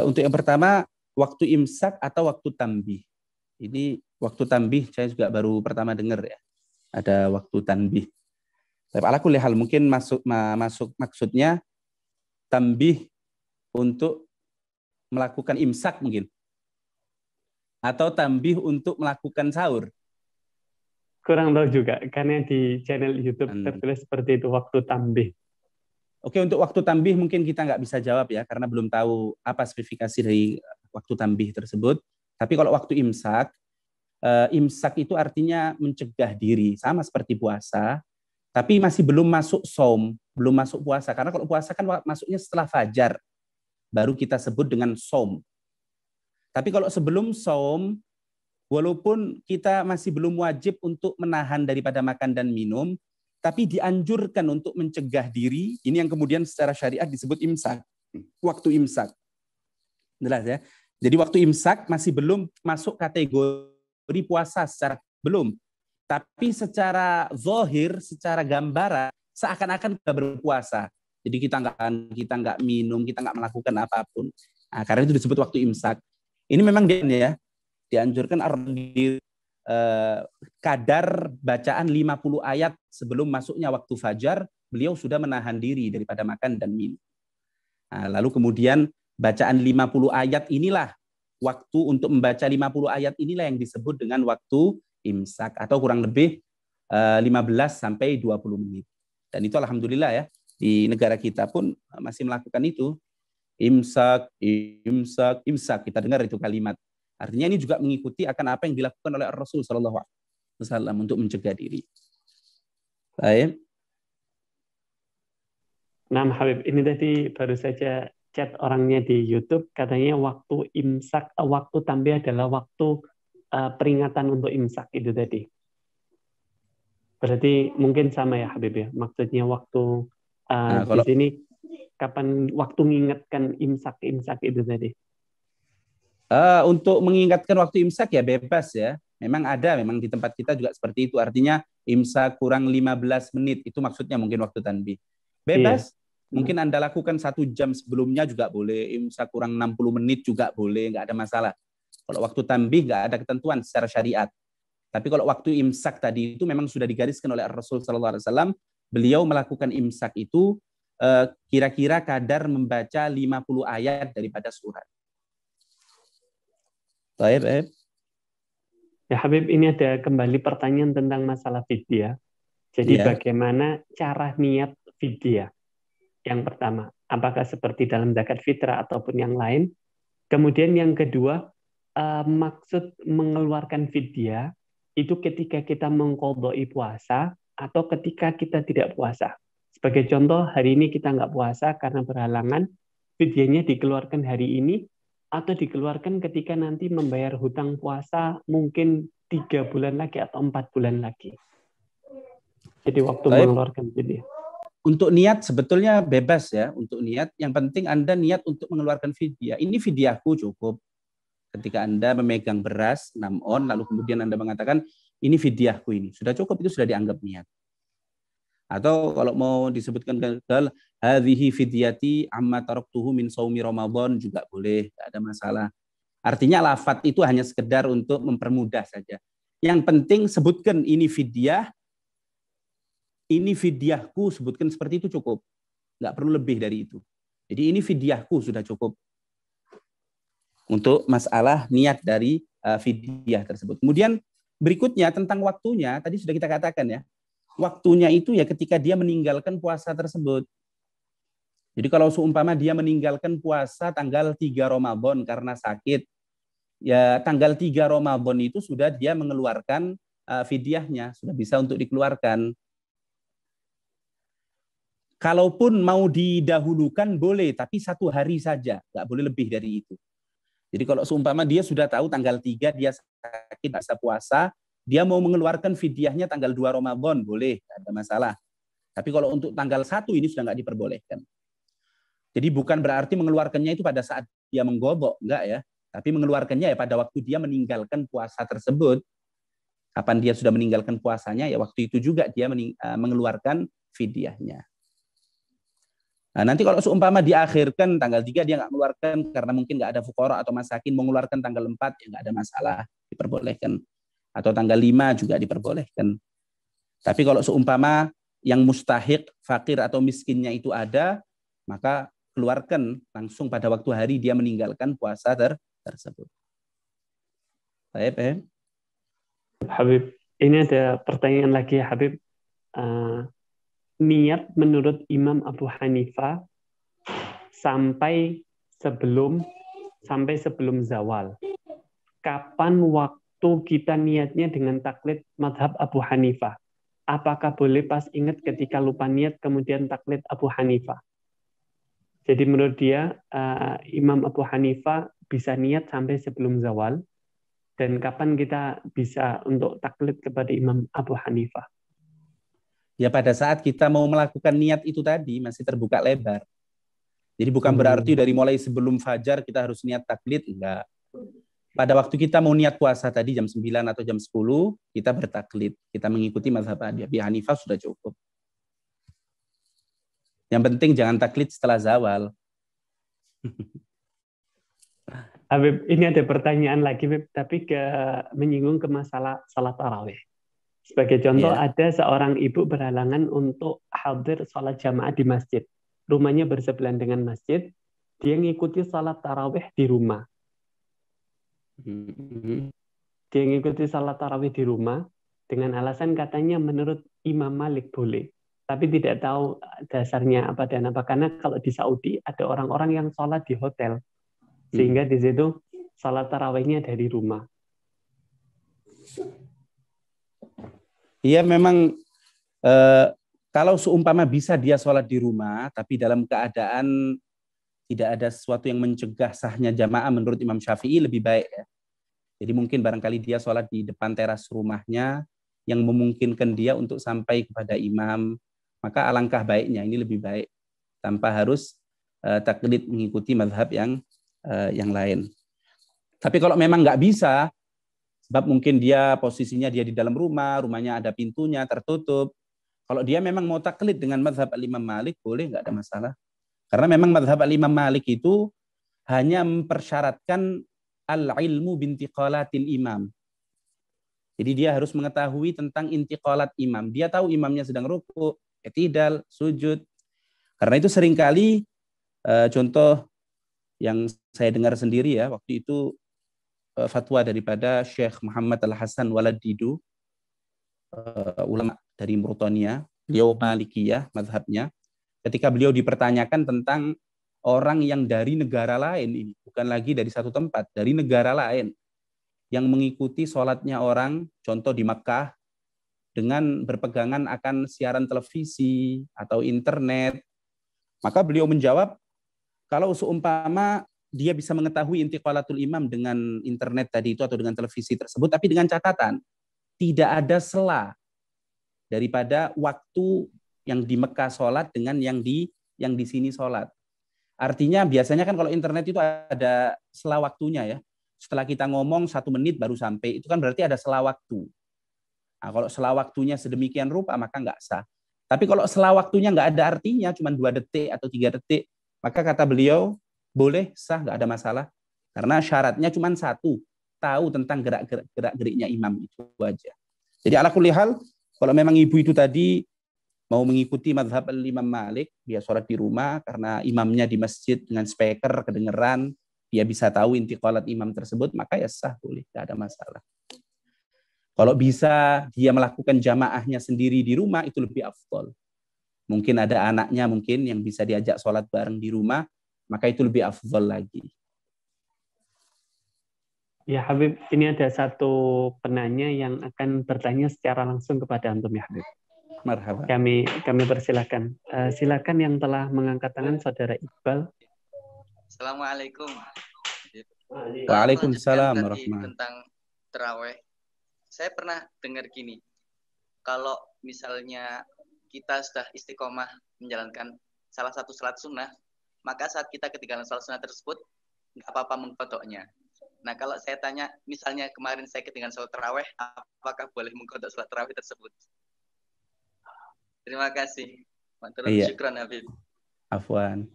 Untuk yang pertama, waktu imsak atau waktu tambih. Ini waktu tambih saya juga baru pertama dengar ya. Ada waktu tanbih. Tapi ala kulli hal mungkin masuk maksudnya tambih untuk melakukan imsak mungkin. Atau tambih untuk melakukan sahur. Kurang tahu juga, karena di channel YouTube tertulis seperti itu, waktu tambih. Oke, untuk waktu tambih mungkin kita nggak bisa jawab ya, karena belum tahu apa spesifikasi dari waktu tambih tersebut. Tapi kalau waktu imsak, imsak itu artinya mencegah diri, sama seperti puasa, tapi masih belum masuk saum, belum masuk puasa. Karena kalau puasa kan masuknya setelah fajar, baru kita sebut dengan saum. Tapi kalau sebelum saum, walaupun kita masih belum wajib untuk menahan daripada makan dan minum, tapi dianjurkan untuk mencegah diri, ini yang kemudian secara syariat disebut imsak, waktu imsak. Jelas ya? Jadi waktu imsak masih belum masuk kategori puasa secara belum. Tapi secara zahir, secara gambaran, seakan-akan kita berpuasa. Jadi kita nggak minum, kita nggak melakukan apapun. Nah, karena itu disebut waktu imsak. Ini memang dia dianjurkan kadar bacaan 50 ayat sebelum masuknya waktu fajar, beliau sudah menahan diri daripada makan dan minum. Nah, lalu kemudian bacaan 50 ayat inilah, waktu untuk membaca 50 ayat inilah yang disebut dengan waktu imsak, atau kurang lebih 15 sampai 20 menit. Dan itu alhamdulillah ya, di negara kita pun masih melakukan itu. Imsak, imsak, imsak. Kita dengar itu kalimat. Artinya ini juga mengikuti akan apa yang dilakukan oleh Rasul Sallallahu Alaihi Wasallam untuk mencegah diri. Baik. Nah, Habib, ini tadi baru saja chat orangnya di YouTube, katanya waktu imsak, waktu tambih adalah waktu peringatan untuk imsak itu tadi. Berarti mungkin sama ya Habib ya, maksudnya waktu di sini kapan waktu mengingatkan imsak itu tadi. Untuk mengingatkan waktu imsak ya bebas ya. Memang di tempat kita juga seperti itu. Artinya imsak kurang 15 menit. Itu maksudnya mungkin waktu tanbih. Bebas. Iya. Mungkin Anda lakukan 1 jam sebelumnya juga boleh. Imsak kurang 60 menit juga boleh. Nggak ada masalah. Kalau waktu tanbih nggak ada ketentuan secara syariat. Tapi kalau waktu imsak tadi itu memang sudah digariskan oleh Rasul SAW. Beliau melakukan imsak itu kira-kira kadar membaca 50 ayat daripada surat. Baik. Ya Habib, ini ada kembali pertanyaan tentang masalah fidyah. Jadi bagaimana cara niat fidyah? Yang pertama, apakah seperti dalam zakat fitrah ataupun yang lain? Kemudian yang kedua, maksud mengeluarkan fidyah itu ketika kita mengqadha'i puasa atau ketika kita tidak puasa. Sebagai contoh, hari ini kita nggak puasa karena berhalangan, fidyahnya dikeluarkan hari ini, atau dikeluarkan ketika nanti membayar hutang puasa mungkin 3 bulan lagi atau 4 bulan lagi. Jadi waktu mengeluarkan fidyah. Untuk niat sebetulnya bebas ya, untuk niat. Yang penting Anda niat untuk mengeluarkan fidyah. Ini fidyahku cukup. Ketika Anda memegang beras 6 on, lalu kemudian Anda mengatakan, ini fidyahku ini. Sudah cukup, itu sudah dianggap niat. Atau kalau mau disebutkan gagal, hadhihi fidyati amma taraktuhu min shaumi Ramadan juga boleh, tidak ada masalah. Artinya lafadz itu hanya sekedar untuk mempermudah saja. Yang penting sebutkan ini fidyahku, sebutkan seperti itu cukup. Nggak perlu lebih dari itu. Jadi ini fidyahku sudah cukup. Untuk masalah niat dari fidyah tersebut. Kemudian berikutnya tentang waktunya, tadi sudah kita katakan ya, waktunya itu ya ketika dia meninggalkan puasa tersebut. Jadi kalau seumpama dia meninggalkan puasa tanggal 3 Ramadan karena sakit, ya tanggal 3 Ramadan itu sudah dia mengeluarkan fidyahnya, sudah bisa untuk dikeluarkan. Kalaupun mau didahulukan boleh, tapi 1 hari saja, nggak boleh lebih dari itu. Jadi kalau seumpama dia sudah tahu tanggal 3 dia sakit, nggak bisa puasa, dia mau mengeluarkan fidyahnya tanggal 2 Ramadan, boleh, nggak ada masalah. Tapi kalau untuk tanggal 1 ini sudah nggak diperbolehkan. Jadi bukan berarti mengeluarkannya itu pada saat dia menggobok, enggak ya. Tapi mengeluarkannya ya pada waktu dia meninggalkan puasa tersebut. Kapan dia sudah meninggalkan puasanya, ya waktu itu juga dia mengeluarkan fidyahnya. Nah, nanti kalau seumpama diakhirkan tanggal 3 dia nggak mengeluarkan karena mungkin nggak ada fuqara atau masakin, mengeluarkan tanggal 4 ya nggak ada masalah, diperbolehkan. Atau tanggal 5 juga diperbolehkan. Tapi kalau seumpama yang mustahik, fakir atau miskinnya itu ada, maka keluarkan langsung pada waktu hari dia meninggalkan puasa tersebut. Baik, Habib, ini ada pertanyaan lagi ya Habib. Niat menurut Imam Abu Hanifah sampai sebelum zawal. Kapan waktu kita niatnya dengan taklid madhab Abu Hanifah? Apakah boleh pas ingat ketika lupa niat kemudian taklid Abu Hanifah? Jadi menurut dia Imam Abu Hanifah bisa niat sampai sebelum zawal. Dan kapan kita bisa untuk taklid kepada Imam Abu Hanifah? Ya pada saat kita mau melakukan niat itu tadi masih terbuka lebar. Jadi bukan berarti dari mulai sebelum fajar kita harus niat taklid, enggak. Pada waktu kita mau niat puasa tadi jam 9 atau jam 10, kita bertaklid. Kita mengikuti mazhab Abi Hanifah sudah cukup. Yang penting jangan taklid setelah zawal. Habib, ini ada pertanyaan lagi, Habib, tapi menyinggung ke masalah salat tarawih. Sebagai contoh, ada seorang ibu berhalangan untuk hadir sholat jamaah di masjid. Rumahnya bersebelahan dengan masjid, dia ngikuti sholat tarawih di rumah. Dia ngikuti sholat tarawih di rumah, dengan alasan katanya menurut Imam Malik boleh. Tapi tidak tahu dasarnya apa dan apa. Karena kalau di Saudi ada orang-orang yang sholat di hotel. Sehingga di situ sholat tarawihnya dari rumah. Iya memang kalau seumpama bisa dia sholat di rumah, tapi dalam keadaan tidak ada sesuatu yang mencegah sahnya jamaah menurut Imam Syafi'i lebih baik ya. Jadi mungkin barangkali dia sholat di depan teras rumahnya yang memungkinkan dia untuk sampai kepada imam, maka alangkah baiknya ini lebih baik tanpa harus taklid mengikuti mazhab yang lain. Tapi kalau memang nggak bisa, sebab mungkin dia posisinya dia di dalam rumah, rumahnya ada pintunya tertutup. Kalau dia memang mau taklid dengan mazhab Imam Malik, boleh, nggak ada masalah. Karena memang mazhab Imam Malik itu hanya mempersyaratkan al-ilmu bintiqalatil imam. Jadi dia harus mengetahui tentang intiqalat imam. Dia tahu imamnya sedang ruku, i'tidal, sujud. Karena itu seringkali contoh yang saya dengar sendiri ya, waktu itu fatwa daripada Syekh Muhammad Al-Hasan Waladidu, ulama dari Mauritania, beliau Malikiyah mazhabnya, ketika beliau dipertanyakan tentang orang yang dari negara lain ini, bukan lagi dari satu tempat, dari negara lain, yang mengikuti sholatnya orang, contoh di Makkah, dengan berpegangan akan siaran televisi atau internet, maka beliau menjawab, kalau seumpama dia bisa mengetahui intiqalatul imam dengan internet tadi itu atau dengan televisi tersebut, tapi dengan catatan tidak ada sela daripada waktu yang di Mekah sholat dengan yang di sini sholat. Artinya biasanya kan kalau internet itu ada sela waktunya ya. Setelah kita ngomong 1 menit baru sampai, itu kan berarti ada sela waktu. Nah, kalau sela waktunya sedemikian rupa maka nggak sah. Tapi kalau sela waktunya nggak ada artinya, cuma 2 detik atau 3 detik, maka kata beliau boleh, sah, nggak ada masalah. Karena syaratnya cuma 1, tahu tentang gerak-geriknya imam itu aja. Jadi ala kulli hal, kalau memang ibu itu tadi mau mengikuti mazhab Imam Malik, dia sholat di rumah karena imamnya di masjid dengan speaker kedengeran, dia bisa tahu intiqalat imam tersebut, maka ya sah, boleh, nggak ada masalah. Kalau bisa dia melakukan jamaahnya sendiri di rumah, itu lebih afdol. Mungkin ada anaknya mungkin yang bisa diajak sholat bareng di rumah, maka itu lebih afdol lagi. Ya Habib, ini ada satu penanya yang akan bertanya secara langsung kepada antum ya Habib. Marhaba. Kami persilakan. Silakan yang telah mengangkat tangan saudara Iqbal. Assalamualaikum. Waalaikumsalam tadi warahmatullahi. tentang terawih. Saya pernah dengar gini, kalau misalnya kita sudah istiqomah menjalankan salah satu salat sunnah, maka saat kita ketinggalan salat sunnah tersebut, nggak apa-apa mengkodoknya. Nah, kalau saya tanya, misalnya kemarin saya ketinggalan salat tarawih, apakah boleh mengkodok salat tarawih tersebut? Terima kasih. Iya. Syukran, Habib. Afwan.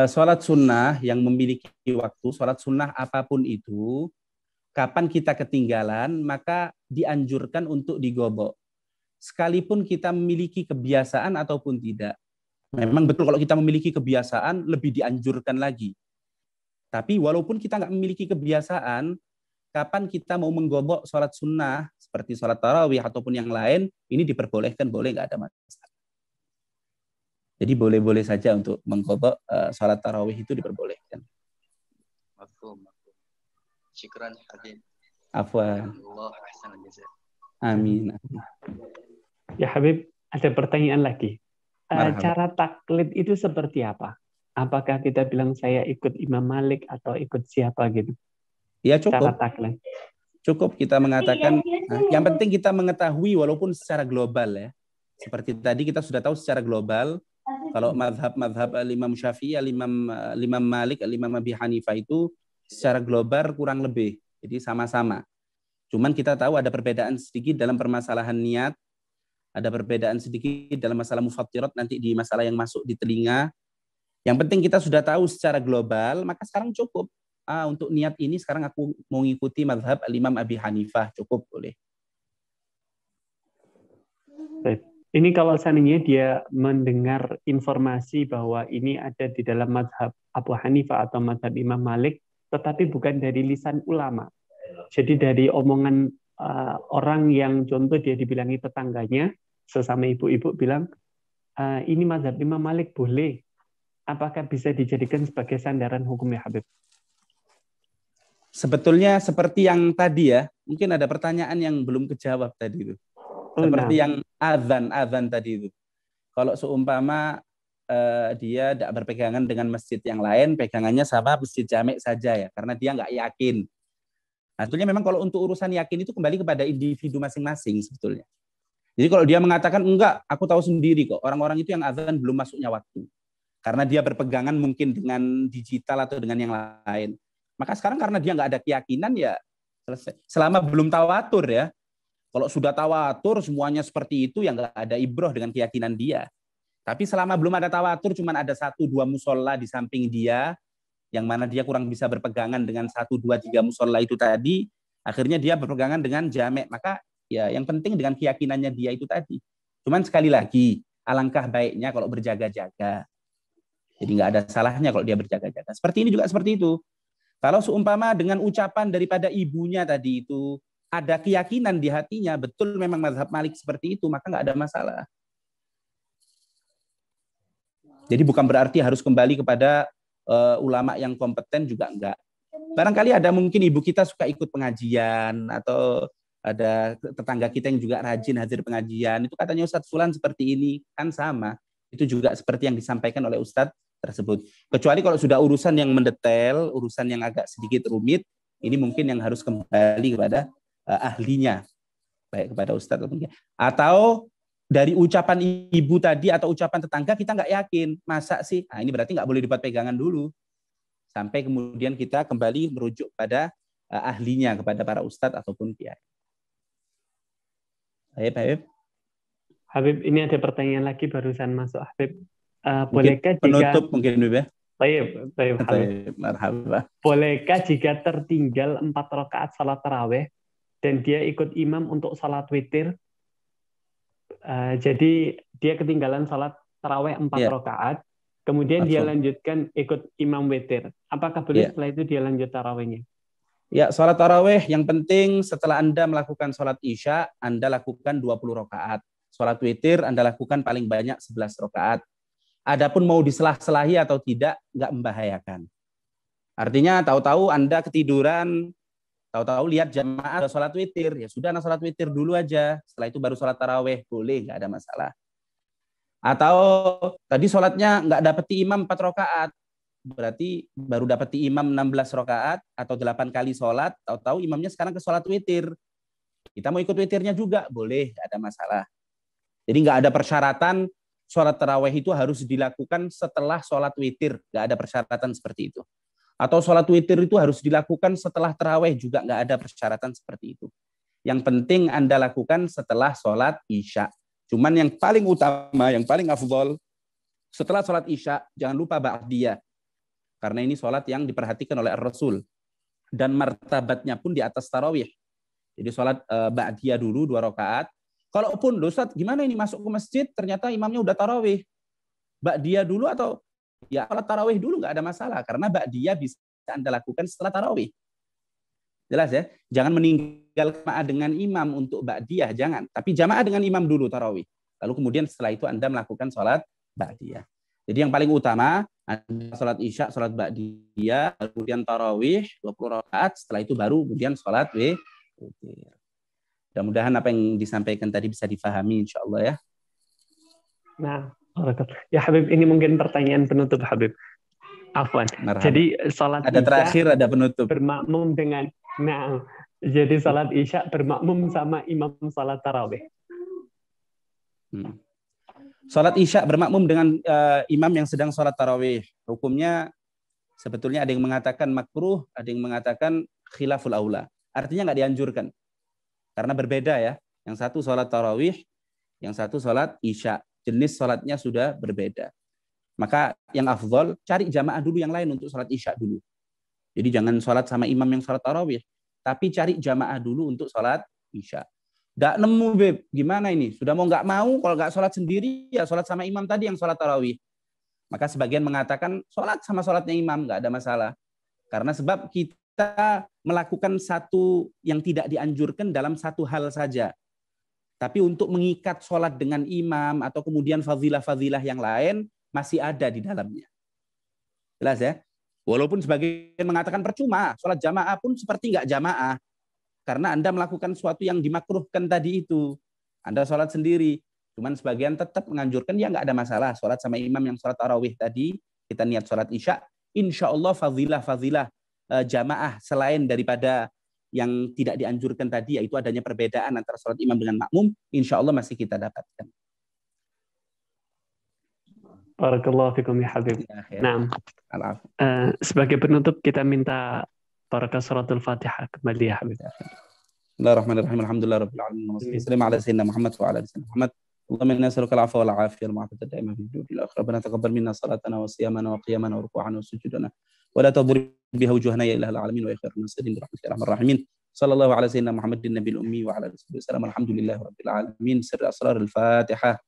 Sholat sunnah yang memiliki waktu, sholat sunnah apapun itu, kapan kita ketinggalan, maka dianjurkan untuk digobok. Sekalipun kita memiliki kebiasaan ataupun tidak. Memang betul kalau kita memiliki kebiasaan, lebih dianjurkan lagi. Tapi walaupun kita nggak memiliki kebiasaan, kapan kita mau menggobok sholat sunnah, seperti sholat tarawih ataupun yang lain, ini diperbolehkan, boleh, nggak ada masalah. Jadi boleh-boleh saja untuk menggobok sholat tarawih itu diperbolehkan. Syukran, Habib. Afwan. Allah ahsanal jazaa. Amin. Ya Habib, ada pertanyaan lagi. Cara taklid itu seperti apa? Apakah kita bilang saya ikut Imam Malik atau ikut siapa gitu? Ya cukup. Cara taklid. Cukup kita mengatakan, yang penting kita mengetahui walaupun secara global ya. Seperti tadi kita sudah tahu secara global, kalau madhab Imam Syafi'i, Imam Malik, Imam Abi Hanifah itu secara global kurang lebih. Jadi sama-sama. Cuman kita tahu ada perbedaan sedikit dalam permasalahan niat, ada perbedaan sedikit dalam masalah mufattirat, nanti di masalah yang masuk di telinga. Yang penting kita sudah tahu secara global, maka sekarang cukup. Untuk niat ini sekarang aku mau mengikuti mazhab Imam Abi Hanifah, cukup boleh. Ini kalau seandainya dia mendengar informasi bahwa ini ada di dalam mazhab Abu Hanifah atau mazhab Imam Malik, tetapi bukan dari lisan ulama. Jadi dari omongan orang yang contoh dia dibilangi tetangganya, sesama ibu-ibu bilang, ini mazhab Imam Malik boleh. Apakah bisa dijadikan sebagai sandaran hukum ya Habib? Sebetulnya seperti yang tadi ya, mungkin ada pertanyaan yang belum kejawab tadi itu. Seperti yang azan tadi itu. Kalau seumpama dia tidak berpegangan dengan masjid yang lain, pegangannya sama masjid jamek saja ya, karena dia nggak yakin. Nah, sebetulnya memang kalau untuk urusan yakin itu kembali kepada individu masing-masing sebetulnya. Jadi kalau dia mengatakan enggak, aku tahu sendiri kok, orang-orang itu yang azan belum masuknya waktu. Karena dia berpegangan mungkin dengan digital atau dengan yang lain. Maka sekarang karena dia nggak ada keyakinan ya selesai. Selama belum tawatur ya. Kalau sudah tawatur semuanya seperti itu ya nggak ada ibroh dengan keyakinan dia. Tapi selama belum ada tawatur, cuma ada 1-2 musola di samping dia, yang mana dia kurang bisa berpegangan dengan 1-2-3 musola itu tadi, akhirnya dia berpegangan dengan jamek. Maka ya yang penting dengan keyakinannya dia itu tadi. Cuman sekali lagi, alangkah baiknya kalau berjaga-jaga. Jadi nggak ada salahnya kalau dia berjaga-jaga. Seperti ini juga seperti itu. Kalau seumpama dengan ucapan daripada ibunya tadi itu, ada keyakinan di hatinya, betul memang mazhab Malik seperti itu, maka nggak ada masalah. Jadi bukan berarti harus kembali kepada ulama yang kompeten juga enggak. Barangkali ada mungkin ibu kita suka ikut pengajian, atau ada tetangga kita yang juga rajin hadir pengajian. Itu katanya Ustadz Fulan seperti ini, kan sama. Itu juga seperti yang disampaikan oleh Ustadz tersebut. Kecuali kalau sudah urusan yang mendetail, urusan yang agak sedikit rumit, ini mungkin yang harus kembali kepada ahlinya, baik kepada Ustadz atau dari ucapan ibu tadi atau ucapan tetangga kita nggak yakin, masa sih? Nah, ini berarti nggak boleh dibuat pegangan dulu, sampai kemudian kita kembali merujuk pada ahlinya, kepada para ustadz ataupun kiai. Baik. Habib, ini ada pertanyaan lagi barusan masuk Habib. Bolehkah penutup jika mungkin Habib ya? Baik, Habib. Bolehkah jika tertinggal 4 rakaat salat tarawih dan dia ikut imam untuk salat witir? Jadi dia ketinggalan salat tarawih 4 rakaat, kemudian dia lanjutkan ikut imam witir. Apakah boleh setelah itu dia lanjut tarawihnya? Ya, sholat tarawih yang penting setelah Anda melakukan sholat isya, Anda lakukan 20 rakaat. Sholat witir Anda lakukan paling banyak 11 rakaat. Adapun mau diselah-selahi atau tidak, nggak membahayakan. Artinya tahu-tahu Anda ketiduran, tahu-tahu lihat jamaah sholat witir, ya sudah Anda sholat witir dulu aja. Setelah itu baru sholat tarawih, boleh, nggak ada masalah. Atau tadi sholatnya nggak dapeti imam 4 rakaat, berarti baru dapeti imam 16 rakaat atau 8 kali sholat, tahu-tahu imamnya sekarang ke sholat witir. Kita mau ikut witirnya juga, boleh, nggak ada masalah. Jadi nggak ada persyaratan sholat tarawih itu harus dilakukan setelah sholat witir, nggak ada persyaratan seperti itu. Atau sholat witir itu harus dilakukan setelah tarawih, juga nggak ada persyaratan seperti itu. Yang penting Anda lakukan setelah sholat isya. Cuman yang paling utama, yang paling afdol, setelah sholat isya, jangan lupa ba'diyah. Karena ini sholat yang diperhatikan oleh Rasul. Dan martabatnya pun di atas tarawih. Jadi sholat ba'diyah dulu 2 rakaat. Kalaupun, Ustaz, gimana ini masuk ke masjid, ternyata imamnya udah tarawih. Ba'diyah dulu atau ya sholat tarawih dulu, nggak ada masalah. Karena ba'diyah bisa Anda lakukan setelah tarawih. Jelas ya? Jangan meninggal jamaah dengan imam untuk ba'diyah, jangan. Tapi jamaah dengan imam dulu tarawih. Lalu kemudian setelah itu Anda melakukan sholat ba'diyah. Jadi yang paling utama, Anda sholat isya, sholat ba'diyah, kemudian tarawih, 20 rakaat, setelah itu baru kemudian sholat witir. Mudah-mudahan apa yang disampaikan tadi bisa difahami, insya Allah ya. Nah, ya Habib, ini mungkin pertanyaan penutup Habib. Afwan. Jadi sholat ada isya terakhir, ada penutup. Bermakmum dengan, nah, jadi sholat isya bermakmum sama imam sholat tarawih. Sholat isya bermakmum dengan imam yang sedang sholat tarawih. Hukumnya sebetulnya ada yang mengatakan makruh, ada yang mengatakan khilaful aula. Artinya nggak dianjurkan. Karena berbeda ya. Yang satu sholat tarawih, yang satu sholat isya. Jenis sholatnya sudah berbeda. Maka yang afdol, cari jamaah dulu yang lain untuk sholat isya dulu. Jadi jangan sholat sama imam yang sholat tarawih. Tapi cari jamaah dulu untuk sholat isya. Nggak nemu, Beb. Gimana ini? Sudah mau nggak mau, kalau nggak sholat sendiri, ya sholat sama imam tadi yang sholat tarawih. Maka sebagian mengatakan sholat sama sholatnya imam, nggak ada masalah. Karena sebab kita melakukan satu yang tidak dianjurkan dalam satu hal saja. Tapi untuk mengikat sholat dengan imam atau kemudian fadilah-fadilah yang lain, masih ada di dalamnya. Jelas ya? Walaupun sebagian mengatakan percuma, sholat jamaah pun seperti nggak jamaah. Karena Anda melakukan sesuatu yang dimakruhkan tadi itu. Anda sholat sendiri. Cuman sebagian tetap menganjurkan, ya nggak ada masalah. Sholat sama imam yang sholat tarawih tadi, kita niat sholat isya, insya Allah fadilah-fadilah jamaah selain daripada yang tidak dianjurkan tadi, yaitu adanya perbedaan antara sholat imam dengan makmum, insya Allah masih kita dapatkan. Barakallahu fikum ya Habib. Nah, sebagai penutup kita minta barakah suratul Fatihah kembali ya Habib. Bismillahirrahmanirrahim. Alhamdulillahirabbil alamin. Wassalamu ala sayyidina Muhammad wa ala alihi Muhammad. Allahumma inna nas'aluka al-'afwa wal 'afiyah wal 'afiyata daima fid dunya wal akhirah. Rabbana taqabbal minna salatana wa siyamana wa qiyamana wa ruku'ana wa sujudana. Wa la tadhur biha wujuhana ya ilahal alamin wa ya khairan nasirin birahmatika ya arhamar rahimin. Sallallahu ala sayyidina Muhammadin nabiyil ummi wa ala alihi wasallam. Alhamdulillahirabbil alamin. Sirr asrar al-Fatihah.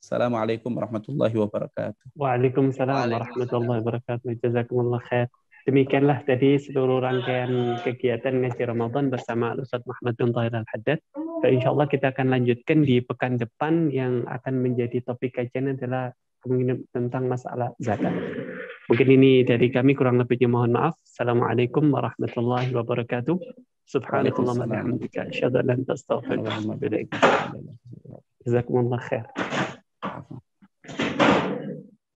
Assalamualaikum warahmatullahi wabarakatuh. Waalaikumsalam warahmatullahi wabarakatuh. Jazakumullah khair. Demikianlah tadi seluruh rangkaian kegiatan ngaji Ramadan bersama Ustaz Muhammad bin Thahir Al-Haddad. Insyaallah kita akan lanjutkan di pekan depan yang akan menjadi topik kajian adalah tentang masalah zakat. Mungkin ini dari kami, kurang lebihnya mohon maaf. Assalamualaikum warahmatullahi wabarakatuh. Subhanakallahumma wa bihamdika asyhadu an la ilaha illa anta astaghfiruka wa atubu ilaik. Jazakumullah khair.